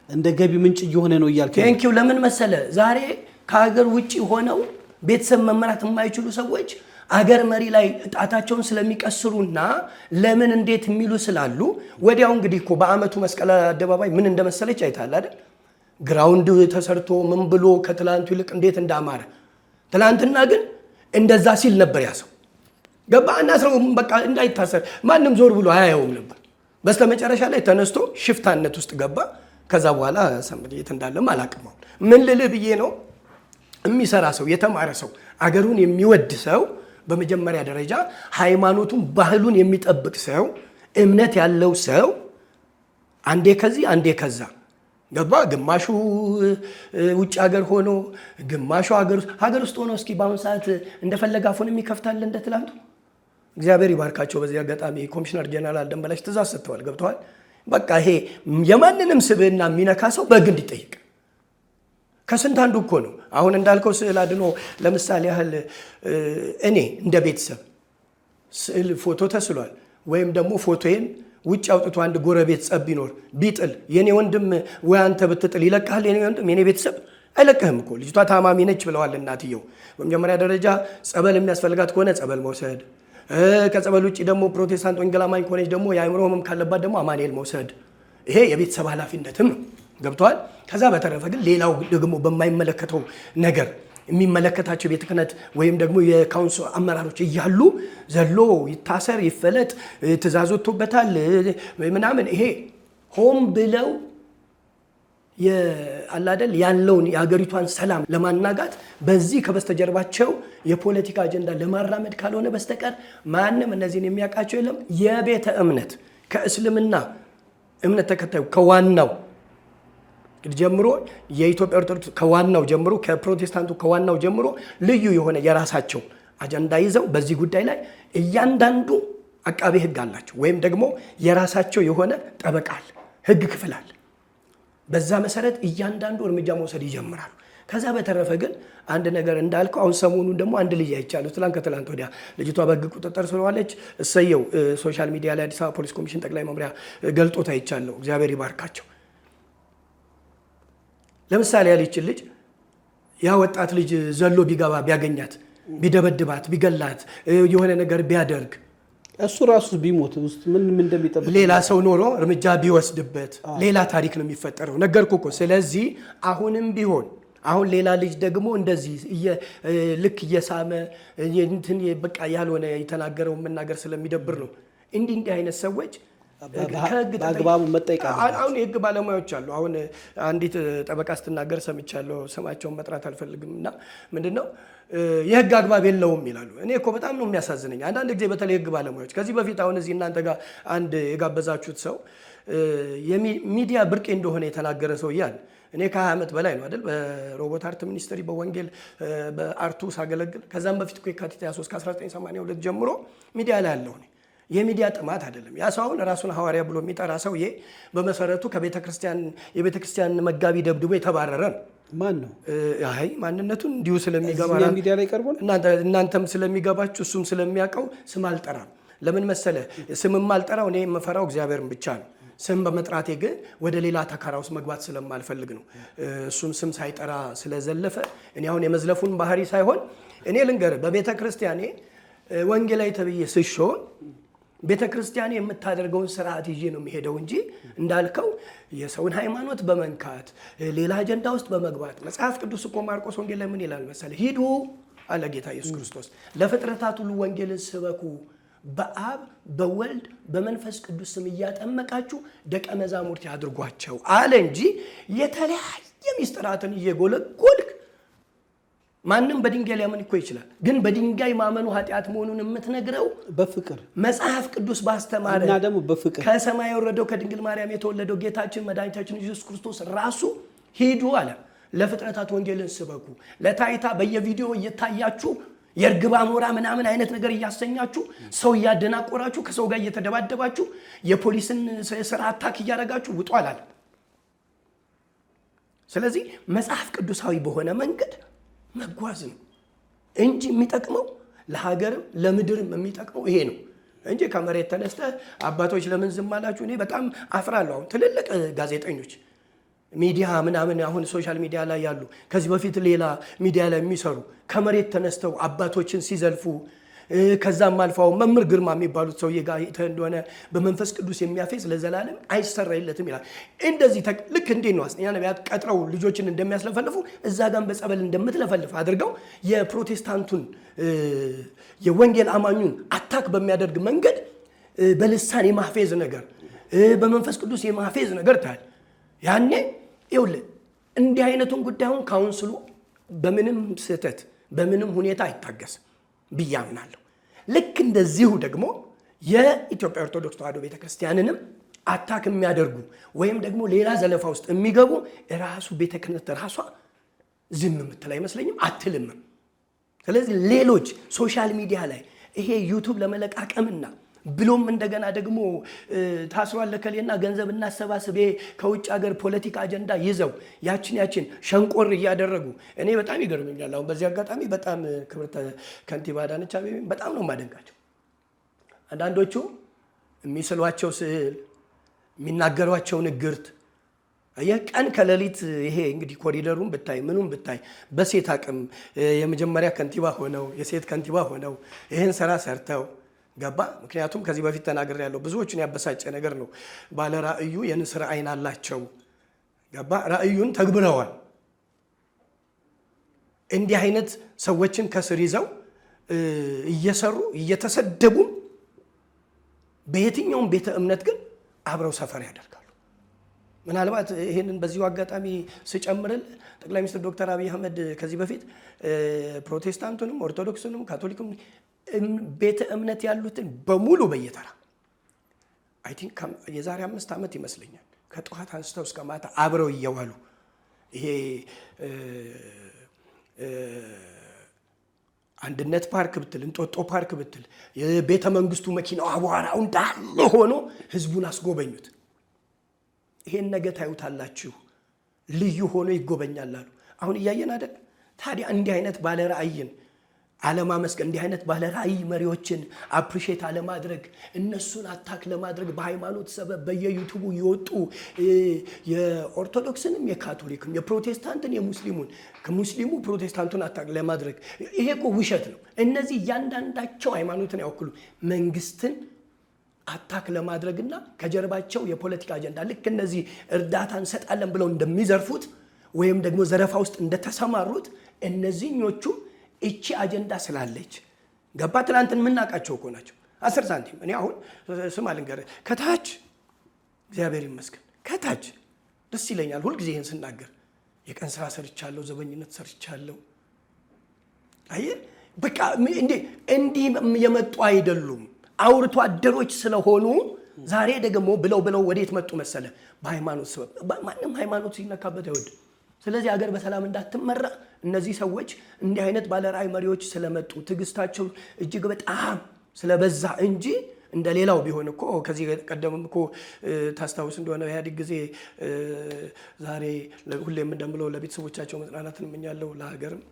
እንደ ገቢ ምንጭ እየሆነ ነው እያልከኝ። ቴንኪው። ለምን መሰለ? ዛሬ ከሀገር ውጪ ሆነው ቤተሰብ መመራት የማይችሉ ሰዎች አገር መሪ ላይ ጣታቸውን ስለሚቀስሩና ለምን እንዴት የሚሉ ስላሉ ወዲያው እንግዲህ እኮ በአመቱ መስቀል አደባባይ ምን እንደመሰለች አይታል አይደል? ግራውንድ ተሰርቶ ምን ብሎ ከትላንቱ ይልቅ እንዴት እንዳማረ። ትላንትና ግን እንደዛ ሲል ነበር ያሰው ገባ እና ሰው በቃ እንዳይታሰር ማንም ዞር ብሎ አያየውም ነበር። በስተመጨረሻ ላይ ተነስቶ ሽፍታነት ውስጥ ገባ። ከዛ በኋላ ሰምዴት እንዳለም አላቅመው። ምን ልልህ ብዬ ነው፣ የሚሰራ ሰው የተማረ ሰው አገሩን የሚወድ ሰው በመጀመሪያ ደረጃ ሃይማኖቱን ባህሉን የሚጠብቅ ሰው እምነት ያለው ሰው አንዴ ከዚህ አንዴ ከዛ ገባ። ግማሹ ውጭ ሀገር ሆኖ ግማሹ ሀገር ውስጥ ሆኖ እስኪ በአሁን ሰዓት እንደፈለገ አፉን የሚከፍታል እንደ ትላንቱ። እግዚአብሔር ይባርካቸው። በዚህ አጋጣሚ ኮሚሽነር ጀነራል ደንበላሽ ትእዛዝ ሰጥተዋል። ገብተዋል። በቃ ይሄ የማንንም ስብዕና የሚነካ ሰው በሕግ እንዲጠይቅ ከስንት አንዱ እኮ ነው። አሁን እንዳልከው ስዕል አድኖ ለምሳሌ ያህል እኔ እንደ ቤተሰብ ስዕል ፎቶ ተስሏል ወይም ደግሞ ፎቶዬን ውጭ አውጥቶ አንድ ጎረቤት ጸብ ቢኖር ቢጥል የኔ ወንድም ወይ አንተ ብትጥል ይለቅሃል? የኔ ወንድም የኔ ቤተሰብ አይለቅህም እኮ። ልጅቷ ታማሚ ነች ብለዋል እናትየው። በመጀመሪያ ደረጃ ጸበል የሚያስፈልጋት ከሆነ ጸበል መውሰድ፣ ከጸበል ውጭ ደግሞ ፕሮቴስታንት ወንጌል አማኝ ከሆነች ደግሞ የአእምሮ ህመም ካለባት ደግሞ አማኑኤል መውሰድ። ይሄ የቤተሰብ ኃላፊነትም ነው። ገብቷል። ከዛ በተረፈ ግን ሌላው ደግሞ በማይመለከተው ነገር የሚመለከታቸው ቤተ ክህነት ወይም ደግሞ የካውንስል አመራሮች እያሉ ዘሎ ይታሰር ይፈለጥ ትእዛዝ ወጥቶበታል ምናምን፣ ይሄ ሆም ብለው የአላደል ያለውን የሀገሪቷን ሰላም ለማናጋት በዚህ ከበስተጀርባቸው የፖለቲካ አጀንዳ ለማራመድ ካልሆነ በስተቀር ማንም እነዚህን የሚያውቃቸው የለም። የቤተ እምነት ከእስልምና እምነት ተከታዩ ከዋናው ጀምሮ የኢትዮጵያ ኦርቶዶክስ ከዋናው ጀምሮ ከፕሮቴስታንቱ ከዋናው ጀምሮ ልዩ የሆነ የራሳቸው አጀንዳ ይዘው በዚህ ጉዳይ ላይ እያንዳንዱ አቃቤ ሕግ አላቸው ወይም ደግሞ የራሳቸው የሆነ ጠበቃ አለ፣ ሕግ ክፍል አለ። በዛ መሰረት እያንዳንዱ እርምጃ መውሰድ ይጀምራሉ። ከዛ በተረፈ ግን አንድ ነገር እንዳልከው አሁን ሰሞኑን ደግሞ አንድ ልጅ አይቻለሁ። ከትላንት ወዲያ ልጅቷ በሕግ ቁጥጥር ስለዋለች እሰየው። ሶሻል ሚዲያ ላይ አዲስ አበባ ፖሊስ ኮሚሽን ጠቅላይ መምሪያ ገልጦት አይቻለሁ። እግዚአብሔር ይባርካቸው። ለምሳሌ ያለችን ልጅ ያ ወጣት ልጅ ዘሎ ቢገባ ቢያገኛት ቢደበድባት ቢገላት የሆነ ነገር ቢያደርግ እሱ ራሱ ቢሞት ውስጥ ምን እንደሚጠብቅ ሌላ ሰው ኖሮ እርምጃ ቢወስድበት ሌላ ታሪክ ነው የሚፈጠረው። ነገርኩ እኮ። ስለዚህ አሁንም ቢሆን አሁን ሌላ ልጅ ደግሞ እንደዚህ ልክ እየሳመ እንትን በቃ ያልሆነ የተናገረው መናገር ስለሚደብር ነው። እንዲህ አይነት ሰዎች በአግባቡ መጠየቅ አሁን የህግ ባለሙያዎች አሉ። አሁን አንዲት ጠበቃ ስትናገር ሰምቻለሁ። ስማቸውን መጥራት አልፈልግም እና ምንድነው የህግ አግባብ የለውም ይላሉ። እኔ እኮ በጣም ነው የሚያሳዝነኝ አንዳንድ ጊዜ በተለይ የህግ ባለሙያዎች። ከዚህ በፊት አሁን እዚህ እናንተ ጋር አንድ የጋበዛችሁት ሰው የሚዲያ ብርቄ እንደሆነ የተናገረ ሰው እያለ እኔ ከ20 ዓመት በላይ ነው አይደል በሮቦት አርት ሚኒስትሪ በወንጌል በአርቱ ሳገለግል። ከዛም በፊት እኮ የካቲት 23 ከ1982 ጀምሮ ሚዲያ ላይ ያለው ነው። የሚዲያ ጥማት አይደለም። ያ ሰው አሁን ራሱን ሐዋርያ ብሎ የሚጠራ ሰውዬ በመሰረቱ የቤተክርስቲያን መጋቢ ደብድቦ የተባረረ ነው። ማን ነው? አይ ማንነቱን እንዲሁ ስለሚገባ ሚዲያ ላይ ቀርቦ እናንተም ስለሚገባችሁ እሱም ስለሚያውቀው ስም አልጠራም። ለምን መሰለ ስምም አልጠራው እኔ የምፈራው እግዚአብሔርን ብቻ ነው። ስም በመጥራቴ ግን ወደ ሌላ ተካራ ውስጥ መግባት ስለማልፈልግ ነው። እሱም ስም ሳይጠራ ስለዘለፈ እኔ አሁን የመዝለፉን ባህሪ ሳይሆን እኔ ልንገርህ በቤተ ክርስቲያኔ ወንጌላዊ ተብዬ ስሾን ቤተ ክርስቲያን የምታደርገውን ስርዓት ይዤ ነው የሚሄደው እንጂ እንዳልከው የሰውን ሃይማኖት በመንካት ሌላ አጀንዳ ውስጥ በመግባት መጽሐፍ ቅዱስ እኮ ማርቆስ ወንጌል ላይ ምን ይላል መሰለህ? ሂዱ አለ ጌታ ኢየሱስ ክርስቶስ ለፍጥረታት ሁሉ ወንጌልን ስበኩ በአብ በወልድ በመንፈስ ቅዱስ ስም እያጠመቃችሁ ደቀ መዛሙርት ያድርጓቸው አለ እንጂ የተለያየ ሚስጥራትን እየጎለጎልክ ማንም በድንጋይ ሊያምን እኮ ይችላል። ግን በድንጋይ ማመኑ ኃጢአት መሆኑን የምትነግረው በፍቅር መጽሐፍ ቅዱስ ባስተማረ እና ደግሞ በፍቅር ከሰማይ የወረደው ከድንግል ማርያም የተወለደው ጌታችን መድኃኒታችን ኢየሱስ ክርስቶስ ራሱ ሂዱ አለ ለፍጥረታት ወንጌልን ስበኩ። ለታይታ በየቪዲዮ እየታያችሁ የርግባ ሞራ ምናምን አይነት ነገር እያሰኛችሁ ሰው እያደናቆራችሁ ከሰው ጋር እየተደባደባችሁ የፖሊስን ስራ አታክ እያደረጋችሁ ውጡ አላለ። ስለዚህ መጽሐፍ ቅዱሳዊ በሆነ መንገድ መጓዝ ነው እንጂ የሚጠቅመው ለሀገርም ለምድርም የሚጠቅመው ይሄ ነው እንጂ ከመሬት ተነስተ አባቶች ለምን ዝም አላችሁ? እኔ በጣም አፍራለሁ። አሁን ትልልቅ ጋዜጠኞች ሚዲያ ምናምን አሁን ሶሻል ሚዲያ ላይ ያሉ ከዚህ በፊት ሌላ ሚዲያ ላይ የሚሰሩ ከመሬት ተነስተው አባቶችን ሲዘልፉ ከዛም አልፈው መምህር ግርማ የሚባሉት ሰውዬ ጋር እንደሆነ በመንፈስ ቅዱስ የሚያፈስ ለዘላለም አይሰራይለትም ይላል። እንደዚህ ልክ እንዴት ነው አስኛ ነቢያት ቀጥረው ልጆችን እንደሚያስለፈልፉ እዛ ጋር በጸበል እንደምትለፈልፍ አድርገው የፕሮቴስታንቱን የወንጌል አማኙን አታክ በሚያደርግ መንገድ በልሳን የማፌዝ ነገር በመንፈስ ቅዱስ የማፌዝ ነገር ታል ያኔ ይኸውልህ እንዲህ አይነቱን ጉዳዩን ካውንስሉ በምንም ስህተት በምንም ሁኔታ አይታገስም ብዬ አምናለሁ። ልክ እንደዚሁ ደግሞ የኢትዮጵያ ኦርቶዶክስ ተዋሕዶ ቤተክርስቲያንንም አታክ የሚያደርጉ ወይም ደግሞ ሌላ ዘለፋ ውስጥ የሚገቡ ራሱ ቤተ ክህነት ራሷ ዝም የምትል አይመስለኝም፣ አትልምም። ስለዚህ ሌሎች ሶሻል ሚዲያ ላይ ይሄ ዩቱብ ለመለቃቀምና ብሎም እንደገና ደግሞ ታስሯል ለከሌና ገንዘብ እናሰባስብ ከውጭ ሀገር ፖለቲካ አጀንዳ ይዘው ያችን ሸንቆር እያደረጉ እኔ በጣም ይገርመኛል። አሁን በዚህ አጋጣሚ በጣም ክብርት ከንቲባ አዳነች አቤቤ በጣም ነው የማደንቃቸው። አንዳንዶቹ የሚስሏቸው ስዕል፣ የሚናገሯቸው ንግርት የቀን ከሌሊት ይሄ እንግዲህ ኮሪደሩን ብታይ ምኑን ብታይ በሴት አቅም የመጀመሪያ ከንቲባ ሆነው የሴት ከንቲባ ሆነው ይህን ስራ ሰርተው ገባ። ምክንያቱም ከዚህ በፊት ተናግሬ ያለው ብዙዎችን ያበሳጨ ነገር ነው። ባለ ራእዩ የንስር አይን አላቸው ገባ። ራእዩን ተግብረዋል። እንዲህ አይነት ሰዎችን ከስር ይዘው እየሰሩ እየተሰደቡም በየትኛውም ቤተ እምነት ግን አብረው ሰፈር ያደርጋሉ። ምናልባት ይህንን በዚሁ አጋጣሚ ስጨምርል ጠቅላይ ሚኒስትር ዶክተር አብይ አህመድ ከዚህ በፊት ፕሮቴስታንቱንም ኦርቶዶክሱንም ካቶሊኩም ቤተ እምነት ያሉትን በሙሉ በየተራ አይ ቲንክ የዛሬ 5 ዓመት ይመስለኛል ከጠዋት አንስተው እስከ ማታ አብረው እየዋሉ ይሄ አንድነት ፓርክ ብትል እንጦጦ ፓርክ ብትል የቤተ መንግስቱ መኪናው አቧራው እንዳለ ሆኖ ህዝቡን አስጎበኙት። ይሄን ነገ ታዩታላችሁ፣ ልዩ ሆኖ ይጎበኛል አሉ። አሁን እያየን አይደል? ታዲያ እንዲህ አይነት ባለ ራእይን አለማመስገን፣ እንዲህ አይነት ባለ ራእይ መሪዎችን አፕሪሼት አለማድረግ፣ እነሱን አታክ ለማድረግ በሃይማኖት ሰበብ በየዩቲዩቡ የወጡ የኦርቶዶክስንም የካቶሊክም የፕሮቴስታንትን የሙስሊሙን ከሙስሊሙ ፕሮቴስታንቱን አታክ ለማድረግ ይሄ እኮ ውሸት ነው። እነዚህ እያንዳንዳቸው ሃይማኖትን ያወክሉ መንግስትን አታክ ለማድረግና ከጀርባቸው የፖለቲካ አጀንዳ ልክ እነዚህ እርዳታ እንሰጣለን ብለው እንደሚዘርፉት ወይም ደግሞ ዘረፋ ውስጥ እንደተሰማሩት እነዚህኞቹ እቺ አጀንዳ ስላለች ገባ። ትናንትን የምናውቃቸው እኮ ናቸው። 10 ሳንቲም እኔ አሁን ስማ ልንገርህ፣ ከታች እግዚአብሔር ይመስገን ከታች ደስ ይለኛል ሁልጊዜ ይህን ስናገር። የቀን ስራ ሰርቻለሁ፣ ዘበኝነት ሰርቻለሁ። አየህ በቃ እንዲህ የመጡ አይደሉም፣ አውርቶ አደሮች ስለሆኑ ዛሬ ደግሞ ብለው ወዴት መጡ መሰለ? በሃይማኖት ሰበብ። ማንም ሃይማኖት ሲነካበት አይወድም። ስለዚህ ሀገር በሰላም እንዳትመራ እነዚህ ሰዎች እንዲህ አይነት ባለራዕይ መሪዎች ስለመጡ ትዕግስታቸው እጅግ በጣም ስለበዛ እንጂ እንደሌላው ቢሆን እኮ ከዚህ ቀደምም እኮ ታስታውስ እንደሆነ ኢህአዴግ ጊዜ ዛሬ ሁሌም እንደምለው ለቤተሰቦቻቸው መጽናናትን እመኛለሁ፣ ለሀገርም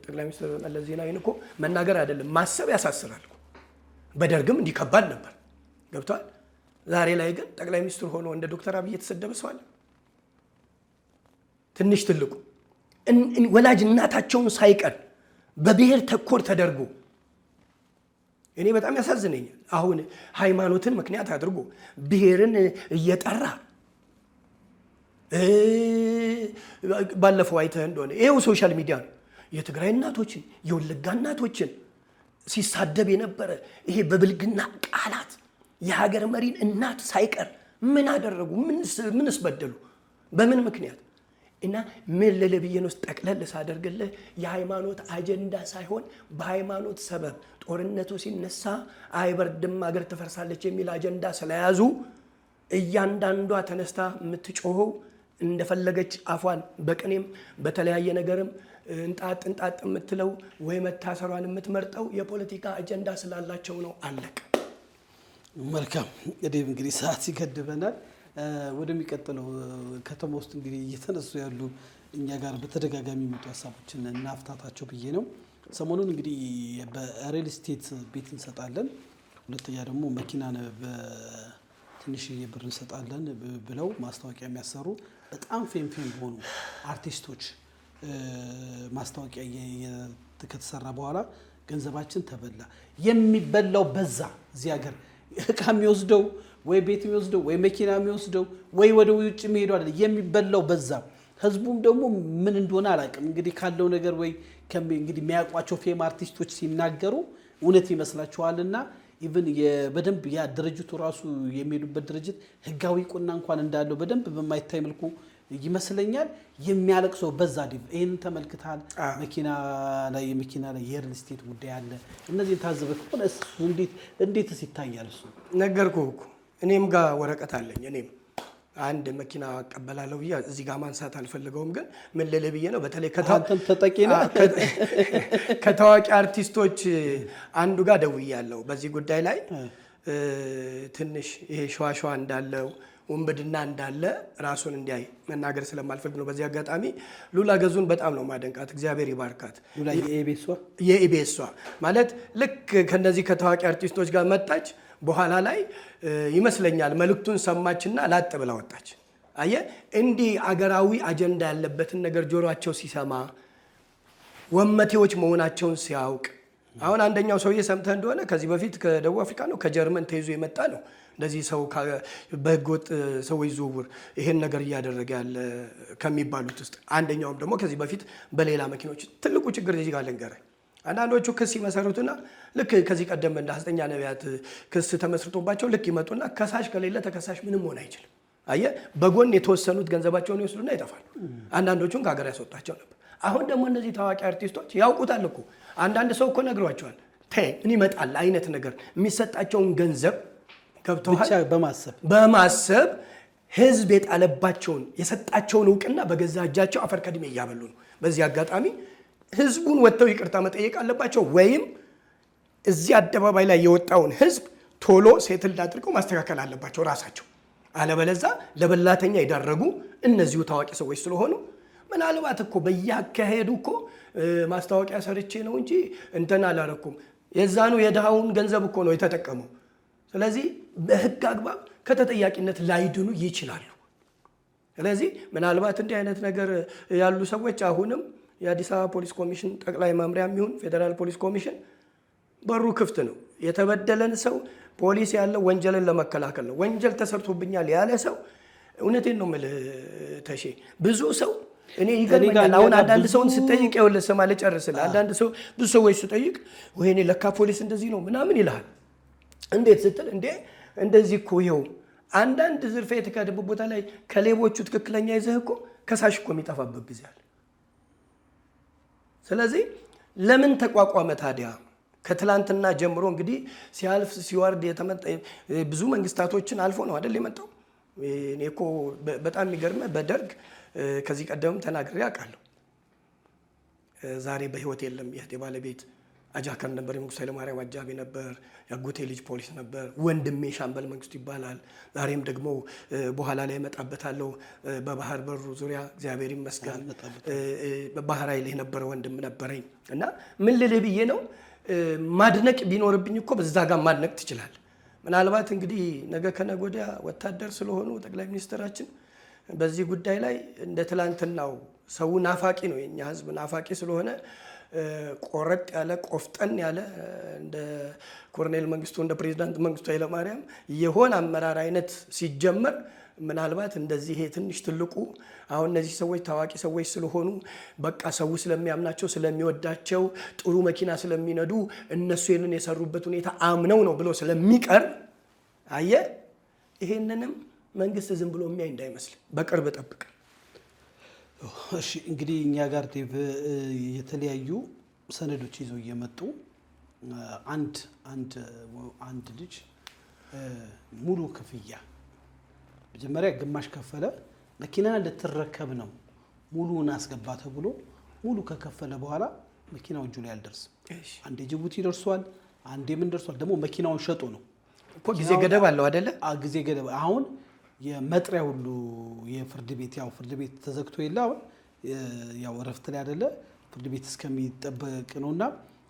ጠቅላይ ሚኒስትር መለስ ዜናዊን እኮ መናገር አይደለም ማሰብ ያሳስራል። በደርግም እንዲህ ከባድ ነበር ገብቷል። ዛሬ ላይ ግን ጠቅላይ ሚኒስትር ሆኖ እንደ ዶክተር አብይ የተሰደበ ሰው አለ? ትንሽ ትልቁ ወላጅ እናታቸውን ሳይቀር በብሔር ተኮር ተደርጎ እኔ በጣም ያሳዝነኛል። አሁን ሃይማኖትን ምክንያት አድርጎ ብሔርን እየጠራ ባለፈው አይተህ እንደሆነ ይሄው ሶሻል ሚዲያ ነው የትግራይ እናቶችን የወለጋ እናቶችን ሲሳደብ የነበረ ይሄ በብልግና ቃላት የሀገር መሪን እናት ሳይቀር ምን አደረጉ? ምንስ በደሉ? በምን ምክንያት? እና ምን ለለብየን ውስጥ ጠቅለል ሳደርግልህ የሃይማኖት አጀንዳ ሳይሆን በሃይማኖት ሰበብ ጦርነቱ ሲነሳ አይበርድም ሀገር ትፈርሳለች የሚል አጀንዳ ስለያዙ እያንዳንዷ ተነስታ የምትጮኸው እንደፈለገች አፏን በቅኔም በተለያየ ነገርም እንጣጥ የምትለው ወይ መታሰሯን የምትመርጠው የፖለቲካ አጀንዳ ስላላቸው ነው። አለቀ። መልካም እንግዲህ ሰዓት ይገድበናል። ወደሚቀጥለው ከተማ ውስጥ እንግዲህ እየተነሱ ያሉ እኛ ጋር በተደጋጋሚ የሚመጡ ሀሳቦችን እናፍታታቸው ብዬ ነው። ሰሞኑን እንግዲህ በሪል ስቴት ቤት እንሰጣለን፣ ሁለተኛ ደግሞ መኪናን በትንሽዬ ብር እንሰጣለን ብለው ማስታወቂያ የሚያሰሩ በጣም ፌም በሆኑ አርቲስቶች ማስታወቂያ ከተሰራ በኋላ ገንዘባችን ተበላ። የሚበላው በዛ። እዚህ ሀገር እቃ የሚወስደው ወይ ቤት የሚወስደው ወይ መኪና የሚወስደው ወይ ወደ ውጭ የሚሄዱ አይደል፣ የሚበላው በዛ። ህዝቡም ደግሞ ምን እንደሆነ አላውቅም። እንግዲህ ካለው ነገር ወይ እንግዲህ የሚያውቋቸው ፌም አርቲስቶች ሲናገሩ እውነት ይመስላችኋልና ኢቭን በደንብ ያ ድርጅቱ ራሱ የሚሄዱበት ድርጅት ህጋዊ ቁና እንኳን እንዳለው በደንብ በማይታይ መልኩ ይመስለኛል። የሚያለቅሰው በዛ ዲቭ ይሄን ተመልክታል። መኪና ላይ የሪል ስቴት ጉዳይ አለ። እነዚህ ታዘበክ ሆነ እንዴትስ ይታያል? እሱ ነገርኩህ እኮ እኔም ጋር ወረቀት አለኝ። እኔም አንድ መኪና አቀበላለሁ ብዬ እዚህ ጋር ማንሳት አልፈልገውም፣ ግን ምን ልልህ ብዬ ነው። በተለይ ከታዋቂ አርቲስቶች አንዱ ጋር ደውያለሁ በዚህ ጉዳይ ላይ ትንሽ ይሄ ሸዋሸዋ እንዳለው ወንበድና እንዳለ ራሱን እንዲያይ መናገር ስለማልፈልግ ነው። በዚህ አጋጣሚ ሉላ ገዙን በጣም ነው ማደንቃት፣ እግዚአብሔር ይባርካት። ሉላ የኢቢኤሷ ማለት ልክ ከነዚህ ከታዋቂ አርቲስቶች ጋር መጣች። በኋላ ላይ ይመስለኛል መልእክቱን ሰማችና ላጥ ብላ ወጣች። አየ እንዲህ አገራዊ አጀንዳ ያለበትን ነገር ጆሮአቸው ሲሰማ ወመቴዎች መሆናቸውን ሲያውቅ አሁን አንደኛው ሰውዬ ሰምተህ እንደሆነ ከዚህ በፊት ከደቡብ አፍሪካ ነው ከጀርመን ተይዞ የመጣ ነው እንደዚህ ሰው በህገወጥ ሰዎች ዝውውር ይሄን ነገር እያደረገ ያለ ከሚባሉት ውስጥ አንደኛውም ደግሞ ከዚህ በፊት በሌላ መኪኖች ትልቁ ችግር እዚህ ጋር ልንገርህ አንዳንዶቹ ክስ ይመሰርቱና ልክ ከዚህ ቀደም እንደ ሐሰተኛ ነቢያት ክስ ተመስርቶባቸው ልክ ይመጡና ከሳሽ ከሌለ ተከሳሽ ምንም ሆነ አይችልም አየህ በጎን የተወሰኑት ገንዘባቸውን ይወስዱና ይጠፋሉ አንዳንዶቹን ከሀገር ያስወጣቸው ነበር አሁን ደግሞ እነዚህ ታዋቂ አርቲስቶች ያውቁታል እኮ አንዳንድ ሰው እኮ ነግሯቸዋል ምን ይመጣል አይነት ነገር የሚሰጣቸውን ገንዘብ ገብተዋል በማሰብ ህዝብ የጣለባቸውን የሰጣቸውን እውቅና በገዛ እጃቸው አፈር ከድሜ እያበሉ ነው በዚህ አጋጣሚ ህዝቡን ወጥተው ይቅርታ መጠየቅ አለባቸው ወይም እዚህ አደባባይ ላይ የወጣውን ህዝብ ቶሎ ሴትል አድርገው ማስተካከል አለባቸው ራሳቸው አለበለዛ ለበላተኛ ይዳረጉ እነዚሁ ታዋቂ ሰዎች ስለሆኑ ምናልባት እኮ በያካሄዱ እኮ ማስታወቂያ ሰርቼ ነው እንጂ እንተና አላረኩም የዛኑ የድሃውን ገንዘብ እኮ ነው የተጠቀመው ስለዚህ በህግ አግባብ ከተጠያቂነት ላይድኑ ይችላሉ ስለዚህ ምናልባት እንዲህ አይነት ነገር ያሉ ሰዎች አሁንም የአዲስ አበባ ፖሊስ ኮሚሽን ጠቅላይ መምሪያም ይሁን ፌደራል ፖሊስ ኮሚሽን በሩ ክፍት ነው የተበደለን ሰው ፖሊስ ያለው ወንጀልን ለመከላከል ነው ወንጀል ተሰርቶብኛል ያለ ሰው እውነቴን ነው ማለት ተሼ ብዙ ሰው እኔ ይገርመኛል አሁን አንዳንድ ሰውን ስጠይቅ ይኸውልህ ስማ ልጨርስልህ አንዳንድ ሰው ብዙ ሰዎች ስጠይቅ ወይኔ ለካ ፖሊስ እንደዚህ ነው ምናምን ይልሃል እንዴት ስትል እንዴ እንደዚህ እኮ ይኸው አንዳንድ ዝርፊያ የተካሄደበት ቦታ ላይ ከሌቦቹ ትክክለኛ ይዘህ እኮ ከሳሽ እኮ የሚጠፋበት ጊዜ አለ ስለዚህ ለምን ተቋቋመ ታዲያ ከትላንትና ጀምሮ እንግዲህ ሲያልፍ ሲወርድ የተመጣ ብዙ መንግስታቶችን አልፎ ነው አይደል የመጣው እኔ እኮ በጣም የሚገርመው በደርግ ከዚህ ቀደም ተናግሬ አውቃለሁ ዛሬ በህይወት የለም የህቴ ባለቤት አጃከር ነበር የመንግስቱ ኃይለማርያም አጃቢ ነበር ያጎቴ ልጅ ፖሊስ ነበር ወንድሜ ሻምበል መንግስቱ ይባላል ዛሬም ደግሞ በኋላ ላይ መጣበታለሁ በባህር በሩ ዙሪያ እግዚአብሔር ይመስገን በባህር ኃይል የነበረ ወንድም ነበረኝ እና ምን ልልህ ብዬ ነው ማድነቅ ቢኖርብኝ እኮ በዛ ጋር ማድነቅ ትችላል ምናልባት እንግዲህ ነገ ከነገ ወዲያ ወታደር ስለሆኑ ጠቅላይ ሚኒስትራችን በዚህ ጉዳይ ላይ እንደ ትላንትናው ሰው ናፋቂ ነው የኛ ህዝብ ናፋቂ ስለሆነ ቆረጥ ያለ ቆፍጠን ያለ እንደ ኮሎኔል መንግስቱ እንደ ፕሬዝዳንት መንግስቱ ኃይለማርያም የሆነ አመራር አይነት ሲጀመር ምናልባት እንደዚህ ይሄ ትንሽ ትልቁ አሁን እነዚህ ሰዎች ታዋቂ ሰዎች ስለሆኑ በቃ ሰው ስለሚያምናቸው ስለሚወዳቸው ጥሩ መኪና ስለሚነዱ እነሱ ይሄንን የሰሩበት ሁኔታ አምነው ነው ብሎ ስለሚቀር አየ ይሄንንም መንግስት ዝም ብሎ የሚያይ እንዳይመስል በቅርብ ጠብቅ እሺ እንግዲህ እኛ ጋር ዴቭ የተለያዩ ሰነዶች ይዘው እየመጡ አንድ ልጅ ሙሉ ክፍያ መጀመሪያ ግማሽ ከፈለ መኪና ልትረከብ ነው ሙሉውን አስገባ ተብሎ ሙሉ ከከፈለ በኋላ መኪናው እጁ ላይ አልደርስም አንዴ ጅቡቲ ደርሷል አንዴ ምን ደርሷል ደግሞ መኪናውን ሸጦ ነው እኮ ጊዜ ገደብ አለው አይደለ ጊዜ ገደብ አሁን የመጥሪያ ሁሉ የፍርድ ቤት ያው ፍርድ ቤት ተዘግቶ ይላል ያው ረፍት ላይ አይደለ ፍርድ ቤት እስከሚጠበቅ ነውና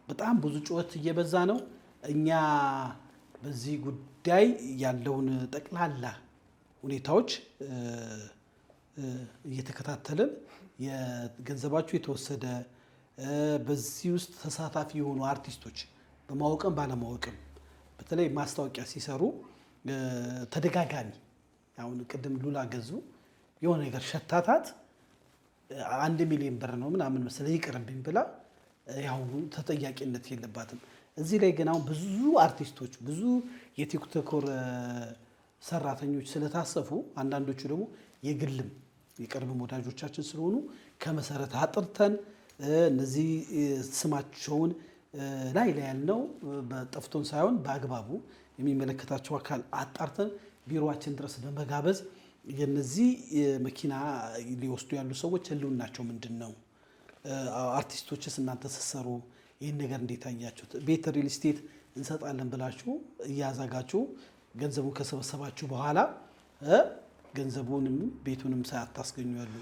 በጣም ብዙ ጩኸት እየበዛ ነው እኛ በዚህ ጉዳይ ያለውን ጠቅላላ ሁኔታዎች እየተከታተልን የገንዘባቸው የተወሰደ በዚህ ውስጥ ተሳታፊ የሆኑ አርቲስቶች በማወቅም ባለማወቅም በተለይ ማስታወቂያ ሲሰሩ ተደጋጋሚ አሁን ቅድም ሉላ ገዙ የሆነ ነገር ሸታታት 1 ሚሊዮን ብር ነው ምናምን መሰለኝ ይቅርብኝ ብላ ያው ተጠያቂነት የለባትም እዚህ ላይ ግን አሁን ብዙ አርቲስቶች ብዙ የቲክቶከር ሰራተኞች ስለታሰፉ አንዳንዶቹ ደግሞ የግልም የቅርብ ወዳጆቻችን ስለሆኑ ከመሰረት አጥርተን እነዚህ ስማቸውን ላይ ያልነው በጠፍቶን ሳይሆን በአግባቡ የሚመለከታቸው አካል አጣርተን ቢሮአችን ድረስ በመጋበዝ የነዚህ መኪና ሊወስዱ ያሉ ሰዎች ህልውናቸው ምንድነው አርቲስቶችስ እናንተ ተሰሰሩ ይሄን ነገር እንዴት አያችሁት ቤት ሪል ስቴት እንሰጣለን ብላችሁ እያዛጋችሁ ገንዘቡን ከሰበሰባችሁ በኋላ ገንዘቡንም ቤቱንም ሳያታስገኙ ያሉ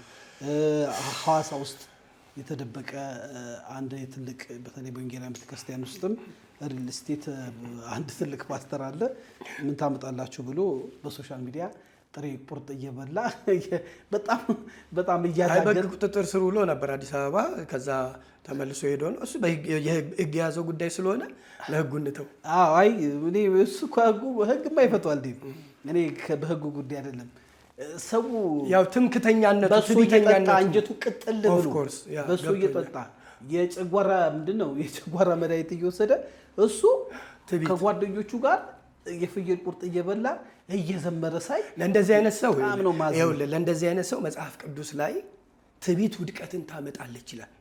ሐዋሳ ውስጥ የተደበቀ አንድ ትልቅ በተለይ በወንጌላውያን ቤተክርስቲያን ውስጥም ሪል ስቴት አንድ ትልቅ ፓስተር አለ ምን ታመጣላችሁ ብሎ በሶሻል ሚዲያ ጥሬ ቁርጥ እየበላ በጣም እያዳገረ በህግ ቁጥጥር ስር ውሎ ነበር አዲስ አበባ። ከዛ ተመልሶ ሄዶ ነው እሱ በህግ የያዘው ጉዳይ ስለሆነ ለህጉ እንተው። አይ እኔ እሱ ህግማ ይፈቷል። እኔ በህጉ ጉዳይ አይደለም ሰው ያው ትምክተኛነቱ በሱ እየጠጣ አንጀቱ ቅጥል ብሎ በሱ እየጠጣ የጨጓራ ምንድነው የጨጓራ መድኃኒት እየወሰደ እሱ ከጓደኞቹ ጋር የፍየል ቁርጥ እየበላ እየዘመረ ሳይ ለእንደዚህ አይነት ሰው ለእንደዚህ አይነት ሰው መጽሐፍ ቅዱስ ላይ ትዕቢት ውድቀትን ታመጣለች ይላል።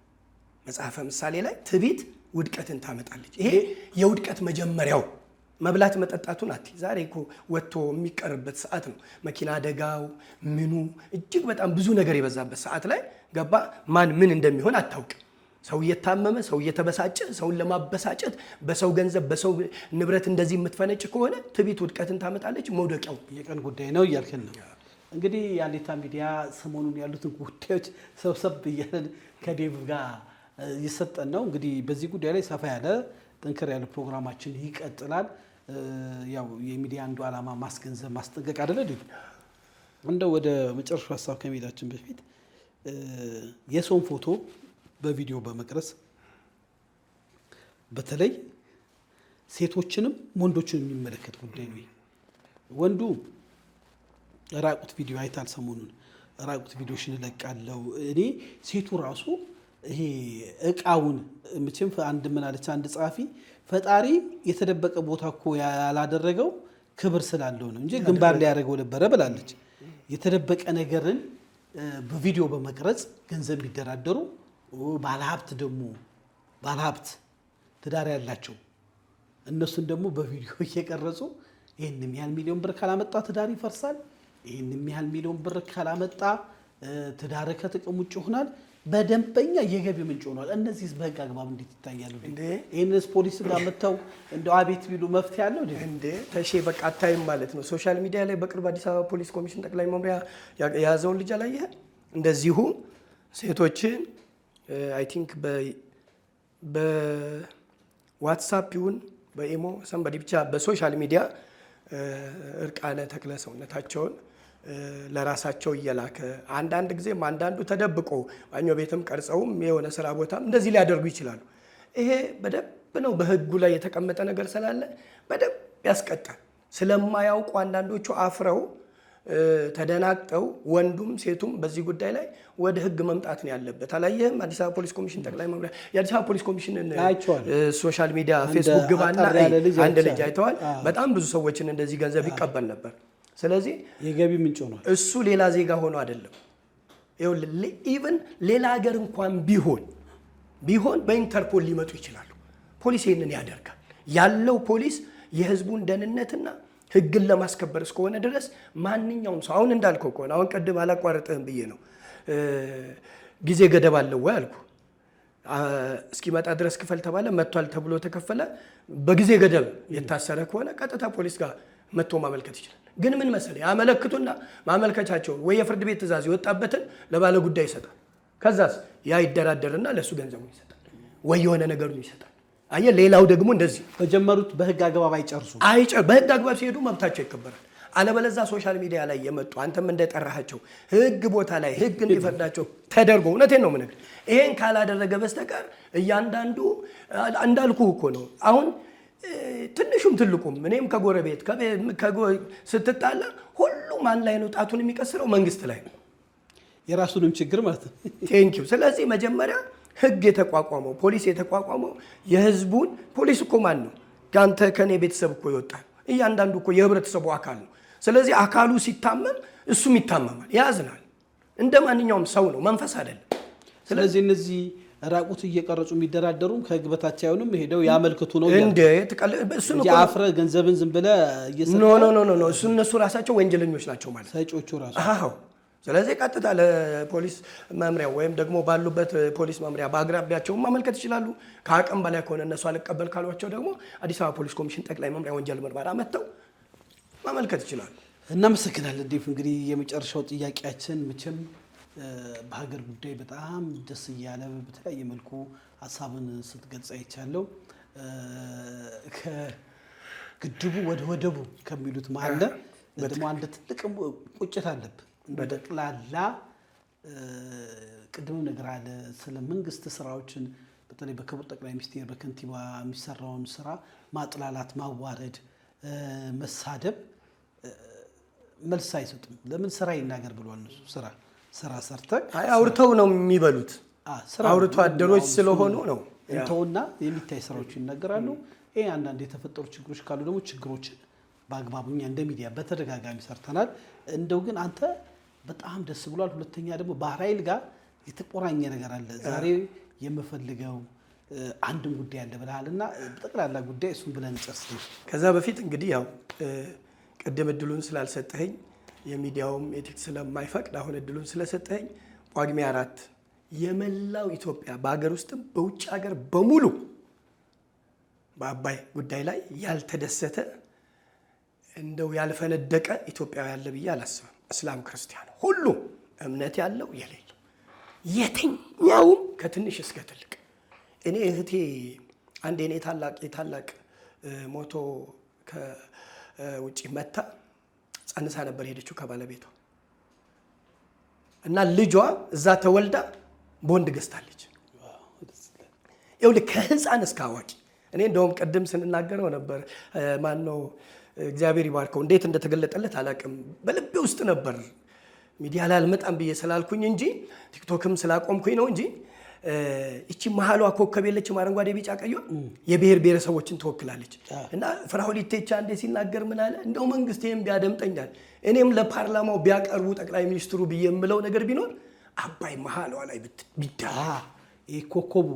መጽሐፈ ምሳሌ ላይ ትዕቢት ውድቀትን ታመጣለች። ይሄ የውድቀት መጀመሪያው መብላት መጠጣቱን ዛሬ እኮ ወጥቶ የሚቀርበት ሰዓት ነው። መኪና አደጋው ምኑ እጅግ በጣም ብዙ ነገር የበዛበት ሰዓት ላይ ገባ ማን ምን እንደሚሆን አታውቅም። ሰው እየታመመ ሰው እየተበሳጨ ሰውን ለማበሳጨት በሰው ገንዘብ በሰው ንብረት እንደዚህ የምትፈነጭ ከሆነ ትዕቢት ውድቀትን ታመጣለች። መውደቂያው የቀን ጉዳይ ነው እያልከን ነው። እንግዲህ የሀሌታ ሚዲያ ሰሞኑን ያሉትን ጉዳዮች ሰብሰብ እያለን ከዴቭ ጋር እየሰጠን ነው። እንግዲህ በዚህ ጉዳይ ላይ ሰፋ ያለ ጠንከር ያለ ፕሮግራማችን ይቀጥላል። ያው የሚዲያ አንዱ ዓላማ ማስገንዘብ ማስጠንቀቅ አይደለ ዴቭ? እንደው ወደ መጨረሻው ሀሳብ ከመሄዳችን በፊት የሰውን ፎቶ በቪዲዮ በመቅረጽ በተለይ ሴቶችንም ወንዶችንም የሚመለከት ጉዳይ ነው። ወንዱ ራቁት ቪዲዮ አይታል። ሰሞኑን ራቁት ቪዲዮሽን እለቃለሁ እኔ። ሴቱ ራሱ ይሄ እቃውን መቼም አንድ ምን አለች አንድ ጸሐፊ ፈጣሪ የተደበቀ ቦታ እኮ ያላደረገው ክብር ስላለው ነው እንጂ ግንባር ላይ ያደረገው ነበረ ብላለች። የተደበቀ ነገርን በቪዲዮ በመቅረጽ ገንዘብ የሚደራደሩ ባለሀብት ደግሞ ባለሀብት ትዳር ያላቸው እነሱን ደግሞ በቪዲዮ እየቀረጹ ይህንም ያህል ሚሊዮን ብር ካላመጣ ትዳር ይፈርሳል፣ ይህንም ያህል ሚሊዮን ብር ካላመጣ ትዳር ከጥቅም ውጭ ይሆናል። በደንበኛ የገቢ ምንጭ ሆኗል። እነዚህ በህግ አግባብ እንዴት ይታያሉ? ይህንስ ፖሊስ ጋር መጥተው እንደው አቤት ቢሉ መፍትሄ አለው እንዴ? ተሼ በቃ አታይም ማለት ነው። ሶሻል ሚዲያ ላይ በቅርብ አዲስ አበባ ፖሊስ ኮሚሽን ጠቅላይ መምሪያ የያዘውን ልጅ አላየህ? እንደዚሁ ሴቶችን አይ ቲንክ በዋትሳፕ ይሁን በኢሞ ሰንበዲ ብቻ በሶሻል ሚዲያ እርቃነ ተክለ ሰውነታቸውን ለራሳቸው እየላከ አንዳንድ ጊዜም አንዳንዱ ተደብቆ ባኞ ቤትም ቀርጸውም የሆነ ስራ ቦታም እንደዚህ ሊያደርጉ ይችላሉ። ይሄ በደንብ ነው በህጉ ላይ የተቀመጠ ነገር ስላለ በደንብ ያስቀጣል። ስለማያውቁ አንዳንዶቹ አፍረው ተደናግጠው ወንዱም ሴቱም በዚህ ጉዳይ ላይ ወደ ህግ መምጣት ነው ያለበት። አላየህም? አዲስ አበባ ፖሊስ ኮሚሽን ጠቅላይ መምሪያ የአዲስ አበባ ፖሊስ ኮሚሽን ሶሻል ሚዲያ ፌስቡክ ግባና አንድ ልጅ አይተዋል። በጣም ብዙ ሰዎችን እንደዚህ ገንዘብ ይቀበል ነበር። ስለዚህ የገቢ ምንጭ ነው። እሱ ሌላ ዜጋ ሆኖ አይደለም። ኢቭን ሌላ ሀገር እንኳን ቢሆን በኢንተርፖል ሊመጡ ይችላሉ። ፖሊስ ይህንን ያደርጋል። ያለው ፖሊስ የህዝቡን ደህንነትና ህግን ለማስከበር እስከሆነ ድረስ ማንኛውም ሰው አሁን እንዳልከው ከሆነ አሁን ቀድም አላቋረጥህም ብዬ ነው ጊዜ ገደብ አለው ወይ አልኩ። እስኪመጣ ድረስ ክፈል ተባለ፣ መጥቷል ተብሎ ተከፈለ። በጊዜ ገደብ የታሰረ ከሆነ ቀጥታ ፖሊስ ጋር መጥቶ ማመልከት ይችላል። ግን ምን መሰለህ ያመለክቱና ማመልከቻቸውን ወይ የፍርድ ቤት ትዕዛዝ የወጣበትን ለባለ ጉዳይ ይሰጣል። ከዛስ ያ ይደራደርና ለሱ ገንዘቡን ይሰጣል ወይ የሆነ ነገሩን ይሰጣል። አየህ፣ ሌላው ደግሞ እንደዚህ በጀመሩት በህግ አግባብ አይጨርሱም። በህግ አግባብ ሲሄዱ መብታቸው ይከበራል። አለበለዛ ሶሻል ሚዲያ ላይ የመጡ አንተም እንደጠራሃቸው ህግ ቦታ ላይ ህግ እንዲፈርዳቸው ተደርጎ እውነቴን ነው የምነግርህ፣ ይሄን ካላደረገ በስተቀር እያንዳንዱ እንዳልኩ እኮ ነው። አሁን ትንሹም ትልቁም እኔም ከጎረቤት ስትጣላ ሁሉም ማን ላይ ነው ጣቱን የሚቀስረው? መንግስት ላይ ነው፣ የራሱንም ችግር ማለት ነው። ቴንኪው። ስለዚህ መጀመሪያ ህግ የተቋቋመው ፖሊስ የተቋቋመው የህዝቡን ፖሊስ እኮ ማን ነው? ከአንተ ከኔ ቤተሰብ እኮ ይወጣል። እያንዳንዱ እኮ የህብረተሰቡ አካል ነው። ስለዚህ አካሉ ሲታመም እሱም ይታመማል፣ ያዝናል። እንደ ማንኛውም ሰው ነው፣ መንፈስ አይደለም። ስለዚህ እነዚህ ራቁት እየቀረጹ የሚደራደሩም ከህግ በታች አይሆንም። ሄደው ያመልክቱ ነው እንዴ? እሱን እኮ አፍረ ገንዘብን ዝም ብለህ እየሰጠ ኖ እነሱ ራሳቸው ወንጀለኞች ናቸው ማለት ሰጪዎቹ ራሱ። አዎ። ስለዚህ ቀጥታ ለፖሊስ መምሪያ ወይም ደግሞ ባሉበት ፖሊስ መምሪያ በአቅራቢያቸው ማመልከት ይችላሉ። ከአቅም በላይ ከሆነ እነሱ አልቀበል ካሏቸው ደግሞ አዲስ አበባ ፖሊስ ኮሚሽን ጠቅላይ መምሪያ ወንጀል ምርመራ መጥተው ማመልከት ይችላሉ። እናመሰግናለን ዴቭ። እንግዲህ የመጨረሻው ጥያቄያችን መቼም በሀገር ጉዳይ በጣም ደስ እያለ በተለያየ መልኩ ሀሳብን ስትገልጽ አይቻለሁ። ከግድቡ ወደ ወደቡ ከሚሉት መሀል ደግሞ አንድ ትልቅ ቁጭት አለብህ። በጠቅላላ ቅድም ነገር አለ ስለ መንግስት ስራዎችን በተለይ በክቡር ጠቅላይ ሚኒስትር በከንቲባ የሚሰራውን ስራ ማጥላላት፣ ማዋረድ፣ መሳደብ መልስ አይሰጡም። ለምን ስራ ይናገር ብሏል። እነሱ ስራ ሰርተህ አውርተው ነው የሚበሉት። አውርቶ አደሮች ስለሆኑ ነው እንተውና የሚታይ ስራዎች ይናገራሉ። ይሄ አንዳንድ የተፈጠሩ ችግሮች ካሉ ደግሞ ችግሮችን በአግባቡ እኛ እንደ ሚዲያ በተደጋጋሚ ሰርተናል። እንደው ግን አንተ በጣም ደስ ብሏል። ሁለተኛ ደግሞ ባህር ኃይል ጋር የተቆራኘ ነገር አለ። ዛሬ የምፈልገው አንድም ጉዳይ አለ ብለሃልና በጠቅላላ ጉዳይ እሱን ብለን ጨርስ። ከዛ በፊት እንግዲህ ያው ቅድም እድሉን ስላልሰጠኸኝ የሚዲያውም ኤቲክስ ስለማይፈቅድ አሁን እድሉን ስለሰጠኸኝ ጳጉሜ 4 የመላው ኢትዮጵያ በሀገር ውስጥም በውጭ ሀገር በሙሉ በአባይ ጉዳይ ላይ ያልተደሰተ እንደው ያልፈነደቀ ኢትዮጵያዊ ያለ ብዬ አላስብም። እስላም ክርስቲያን ሁሉ እምነት ያለው የሌለው የትኛውም ከትንሽ እስከ ትልቅ እኔ እህቴ አንድ የኔ ታላቅ ሞቶ ከውጪ መታ ጸንሳ ነበር ሄደችው ከባለቤቷ እና ልጇ እዛ ተወልዳ በወንድ ገዝታለች። ይኸውልህ ከህፃን እስከ አዋቂ እኔ እንደውም ቅድም ስንናገረው ነበር ማነው እግዚአብሔር ይባርከው እንዴት እንደተገለጠለት አላውቅም። በልቤ ውስጥ ነበር ሚዲያ ላይ አልመጣም ብዬ ስላልኩኝ እንጂ ቲክቶክም ስላቆምኩኝ ነው እንጂ እቺ መሀሏ ኮከብ የለችም አረንጓዴ ቢጫ ቀይዋ የብሔር ብሔረሰቦችን ትወክላለች። እና ፍራኦል ኢቴቻ እንደ ሲናገር ምን አለ እንደው መንግስት ይሄን ቢያደምጠኛል እኔም ለፓርላማው ቢያቀርቡ ጠቅላይ ሚኒስትሩ ብዬ የምለው ነገር ቢኖር አባይ መሀሏ ላይ ቢደራ ይሄ ኮከቡ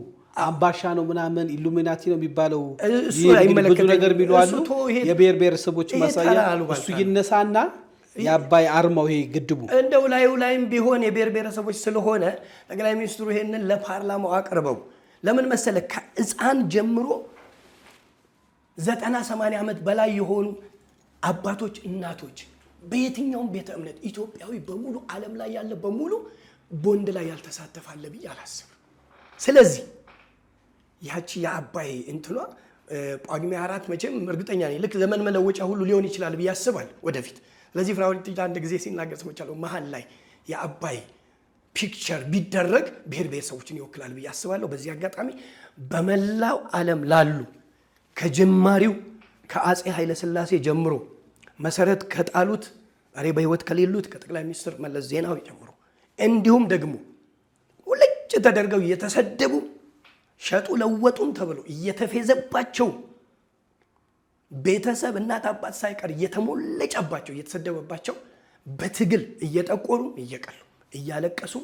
አምባሻ ነው ምናምን ኢሉሚናቲ ነው የሚባለው እሱ አይመለከተም። ብዙ ነገር የሚሉ አሉ። የብሔር ብሔረሰቦች ማሳያ እሱ ይነሳና የአባይ አርማው ይሄ ግድቡ እንደው ላይም ቢሆን የብሔር ብሔረሰቦች ስለሆነ ጠቅላይ ሚኒስትሩ ይሄንን ለፓርላማው አቅርበው ለምን መሰለ ከህፃን ጀምሮ 90-80 ዓመት በላይ የሆኑ አባቶች፣ እናቶች በየትኛውም ቤተ እምነት ኢትዮጵያዊ በሙሉ ዓለም ላይ ያለ በሙሉ ቦንድ ላይ ያልተሳተፋለ ብዬ አላስብም። ስለዚህ ያቺ የአባይ እንትኗ ጳጉሜ 4 መቼም እርግጠኛ ነኝ ልክ ዘመን መለወጫ ሁሉ ሊሆን ይችላል ብዬ አስባለሁ ወደፊት። ስለዚህ ፍራኦል ኢቴቻ አንድ ጊዜ ሲናገር ሰምቻለሁ መሀል ላይ የአባይ ፒክቸር ቢደረግ ብሔር ብሔረሰቦችን ይወክላል ብዬ አስባለሁ። በዚህ አጋጣሚ በመላው ዓለም ላሉ ከጀማሪው ከአጼ ኃይለ ሥላሴ ጀምሮ መሰረት ከጣሉት ዛሬ በህይወት ከሌሉት ከጠቅላይ ሚኒስትር መለስ ዜናዊ ጀምሮ እንዲሁም ደግሞ ሁልጭ ተደርገው እየተሰደቡ ሸጡ ለወጡን ተብሎ እየተፌዘባቸው ቤተሰብ እናት አባት ሳይቀር እየተሞለጨባቸው እየተሰደበባቸው በትግል እየጠቆሩ እየቀሉ እያለቀሱ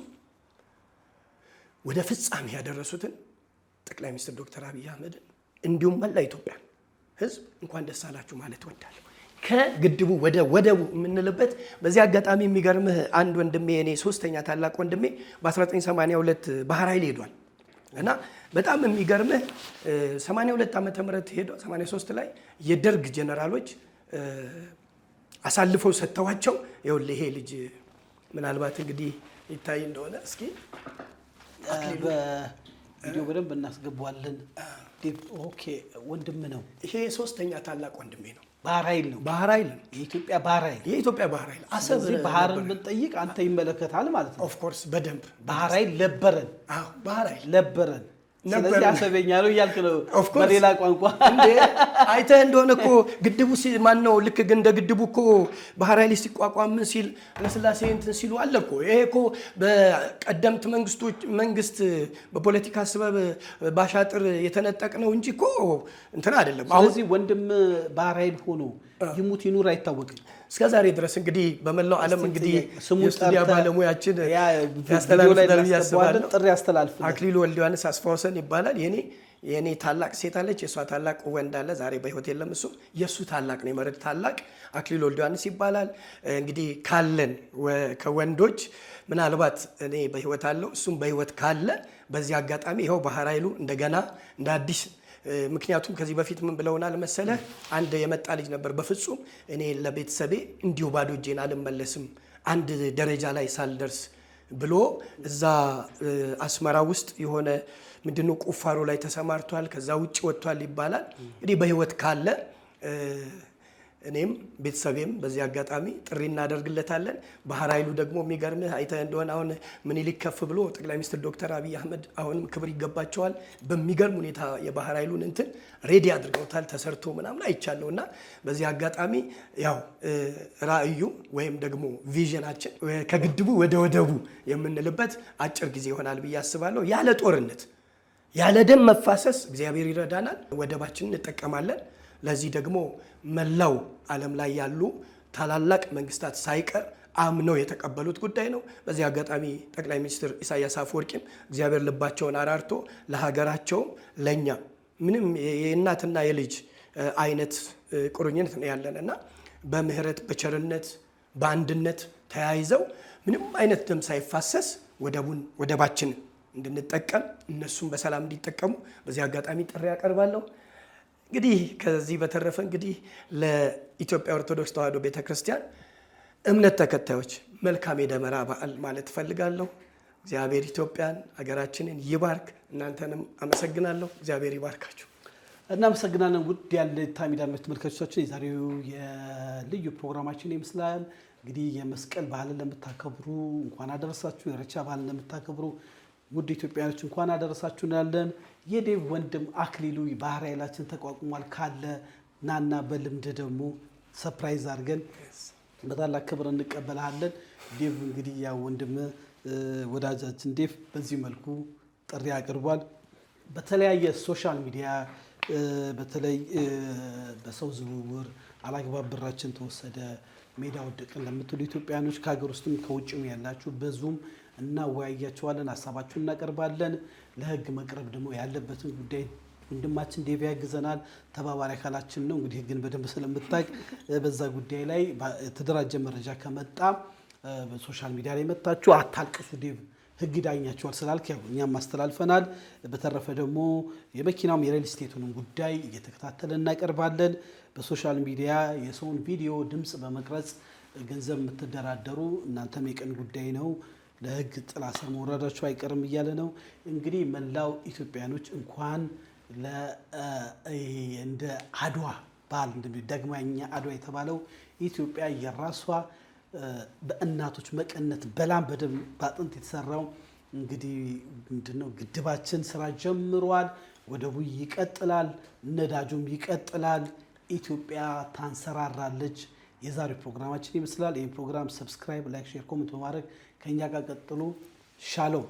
ወደ ፍጻሜ ያደረሱትን ጠቅላይ ሚኒስትር ዶክተር አብይ አህመድን እንዲሁም መላ ኢትዮጵያ ህዝብ እንኳን ደስ አላችሁ ማለት እወዳለሁ። ከግድቡ ወደ ወደቡ የምንልበት በዚህ አጋጣሚ የሚገርምህ አንድ ወንድሜ እኔ ሶስተኛ ታላቅ ወንድሜ በ1982 ባህር ኃይል ሄዷል እና በጣም የሚገርምህ 82 ዓመተ ምህረት ሄዶ 83 ላይ የደርግ ጀነራሎች አሳልፈው ሰጥተዋቸው ይኸውልህ ይሄ ልጅ ምናልባት እንግዲህ ይታይ እንደሆነ እስኪ ቪዲዮ በደንብ እናስገባዋለን። ኦኬ ወንድም ነው ይሄ ሶስተኛ ታላቅ ወንድሜ ነው። ባህር ኃይል ነው የኢትዮጵያ ባህር ኃይል አሰብ ባህርን ብንጠይቅ አንተ ይመለከታል ማለት ነው። ኦፍ ኮርስ በደንብ ባህር ኃይል ለበረን ባህር ኃይል ለበረን ስለዚህ አሰበኛ ነው እያልክ ነው በሌላ ቋንቋ እንዴ አይተህ እንደሆነ እኮ ግድቡ ማን ነው ልክ ግን እንደ ግድቡ እኮ ባህር ኃይል ሲቋቋም ምን ሲል ለስላሴ እንትን ሲሉ አለ እኮ ይሄ እኮ በቀደምት መንግስት በፖለቲካ ሰበብ ባሻጥር የተነጠቅ ነው እንጂ እኮ እንትን አይደለም። ስለዚህ ወንድም ባህር ኃይል ሆኖ ይሙት ይኑር አይታወቅም እስከ ዛሬ ድረስ እንግዲህ በመላው ዓለም እንግዲህ የስቱዲዮ ባለሙያችን ያስተላልፋል ጥሪ ያስተላልፍ አክሊሉ ወልደ ዮሐንስ አስፋውሰን ይባላል። የኔ ታላቅ ሴት አለች፣ የሷ ታላቅ ወንድ አለ። ዛሬ በህይወት የለም እሱ የሱ ታላቅ ነው የመረድ ታላቅ አክሊሉ ወልደ ዮሐንስ ይባላል። እንግዲህ ካለን ከወንዶች ምናልባት እኔ በህይወት አለው እሱም በህይወት ካለ በዚህ አጋጣሚ ይኸው ባህር ኃይሉ እንደገና እንደ አዲስ ምክንያቱም ከዚህ በፊት ምን ብለውናል መሰለ አንድ የመጣ ልጅ ነበር በፍጹም እኔ ለቤተሰቤ እንዲሁ ባዶ እጄን አልመለስም አንድ ደረጃ ላይ ሳልደርስ ብሎ እዛ አስመራ ውስጥ የሆነ ምንድነው ቁፋሮ ላይ ተሰማርቷል። ከዛ ውጭ ወጥቷል ይባላል። እንግዲህ በህይወት ካለ እኔም ቤተሰቤም በዚህ አጋጣሚ ጥሪ እናደርግለታለን። ባህር ኃይሉ ደግሞ የሚገርምህ አይተህ እንደሆነ አሁን ምኒልክ ከፍ ብሎ ጠቅላይ ሚኒስትር ዶክተር አብይ አህመድ አሁንም ክብር ይገባቸዋል። በሚገርም ሁኔታ የባህር ኃይሉን እንትን ሬዲ አድርገውታል ተሰርቶ ምናምን አይቻለሁ። እና በዚህ አጋጣሚ ያው ራእዩ ወይም ደግሞ ቪዥናችን ከግድቡ ወደ ወደቡ የምንልበት አጭር ጊዜ ይሆናል ብዬ አስባለሁ። ያለ ጦርነት ያለ ደም መፋሰስ እግዚአብሔር ይረዳናል፣ ወደባችንን እንጠቀማለን። ለዚህ ደግሞ መላው ዓለም ላይ ያሉ ታላላቅ መንግስታት ሳይቀር አምነው የተቀበሉት ጉዳይ ነው። በዚህ አጋጣሚ ጠቅላይ ሚኒስትር ኢሳያስ አፈወርቂም እግዚአብሔር ልባቸውን አራርቶ ለሀገራቸው ለኛ ምንም የእናትና የልጅ አይነት ቁርኝነት ነው ያለን እና በምህረት በቸርነት በአንድነት ተያይዘው ምንም አይነት ደም ሳይፋሰስ ወደባችንን እንድንጠቀም እነሱም በሰላም እንዲጠቀሙ በዚህ አጋጣሚ ጥሪ ያቀርባለሁ። እንግዲህ ከዚህ በተረፈ እንግዲህ ለኢትዮጵያ ኦርቶዶክስ ተዋሕዶ ቤተክርስቲያን እምነት ተከታዮች መልካም የደመራ በዓል ማለት እፈልጋለሁ። እግዚአብሔር ኢትዮጵያን ሀገራችንን ይባርክ። እናንተንም አመሰግናለሁ። እግዚአብሔር ይባርካችሁ። እናመሰግናለን። ውድ የአለኝታ ሚዲያ ተመልካቾቻችን የዛሬው የልዩ ፕሮግራማችን ይመስላል። እንግዲህ የመስቀል በዓልን ለምታከብሩ እንኳን አደረሳችሁ። የኢሬቻ በዓልን ለምታከብሩ ውድ ኢትዮጵያኖች እንኳን አደረሳችሁ እንላለን። የዴቭ ወንድም አክሊሉ ባህር ኃይላችን ተቋቁሟል ካለ ናና በልምድ ደግሞ ሰርፕራይዝ አድርገን በታላቅ ክብር እንቀበልሃለን። ዴቭ እንግዲህ ያ ወንድም ወዳጃችን ዴቭ በዚህ መልኩ ጥሪ አቅርቧል። በተለያየ ሶሻል ሚዲያ በተለይ በሰው ዝውውር አላግባብ ብራችን ተወሰደ፣ ሜዳ ወደቅን ለምትሉ ኢትዮጵያኖች ከሀገር ውስጥም ከውጭም ያላችሁ በዙም እናወያያቸዋለን፣ ሀሳባችሁን እናቀርባለን። ለህግ መቅረብ ደግሞ ያለበትን ጉዳይ ወንድማችን ዴቭ ያግዘናል። ተባባሪ አካላችን ነው። እንግዲህ ህግን በደንብ ስለምታውቅ በዛ ጉዳይ ላይ የተደራጀ መረጃ ከመጣ በሶሻል ሚዲያ ላይ መጣችሁ አታልቅሱ ዴቭ ህግ ዳኛቸዋል ስላልክ ያው እኛም ማስተላልፈናል። በተረፈ ደግሞ የመኪናውም የሪል ስቴቱንም ጉዳይ እየተከታተልን እናቀርባለን። በሶሻል ሚዲያ የሰውን ቪዲዮ ድምፅ በመቅረጽ ገንዘብ የምትደራደሩ እናንተም የቀን ጉዳይ ነው፣ ለህግ ጥላ ስር መውረዳችሁ አይቀርም እያለ ነው። እንግዲህ መላው ኢትዮጵያኖች እንኳን እንደ አድዋ በዓል ዳግማኛ አድዋ የተባለው ኢትዮጵያ የራሷ በእናቶች መቀነት በላም በደም ባጥንት የተሰራው እንግዲህ ምንድነው ግድባችን ስራ ጀምሯል። ወደቡ ይቀጥላል፣ ነዳጁም ይቀጥላል። ኢትዮጵያ ታንሰራራለች። የዛሬው ፕሮግራማችን ይመስላል። ይህን ፕሮግራም ሰብስክራይብ፣ ላይክ፣ ሼር፣ ኮሜንት በማድረግ ከኛ ጋር ቀጥሉ። ሻሎም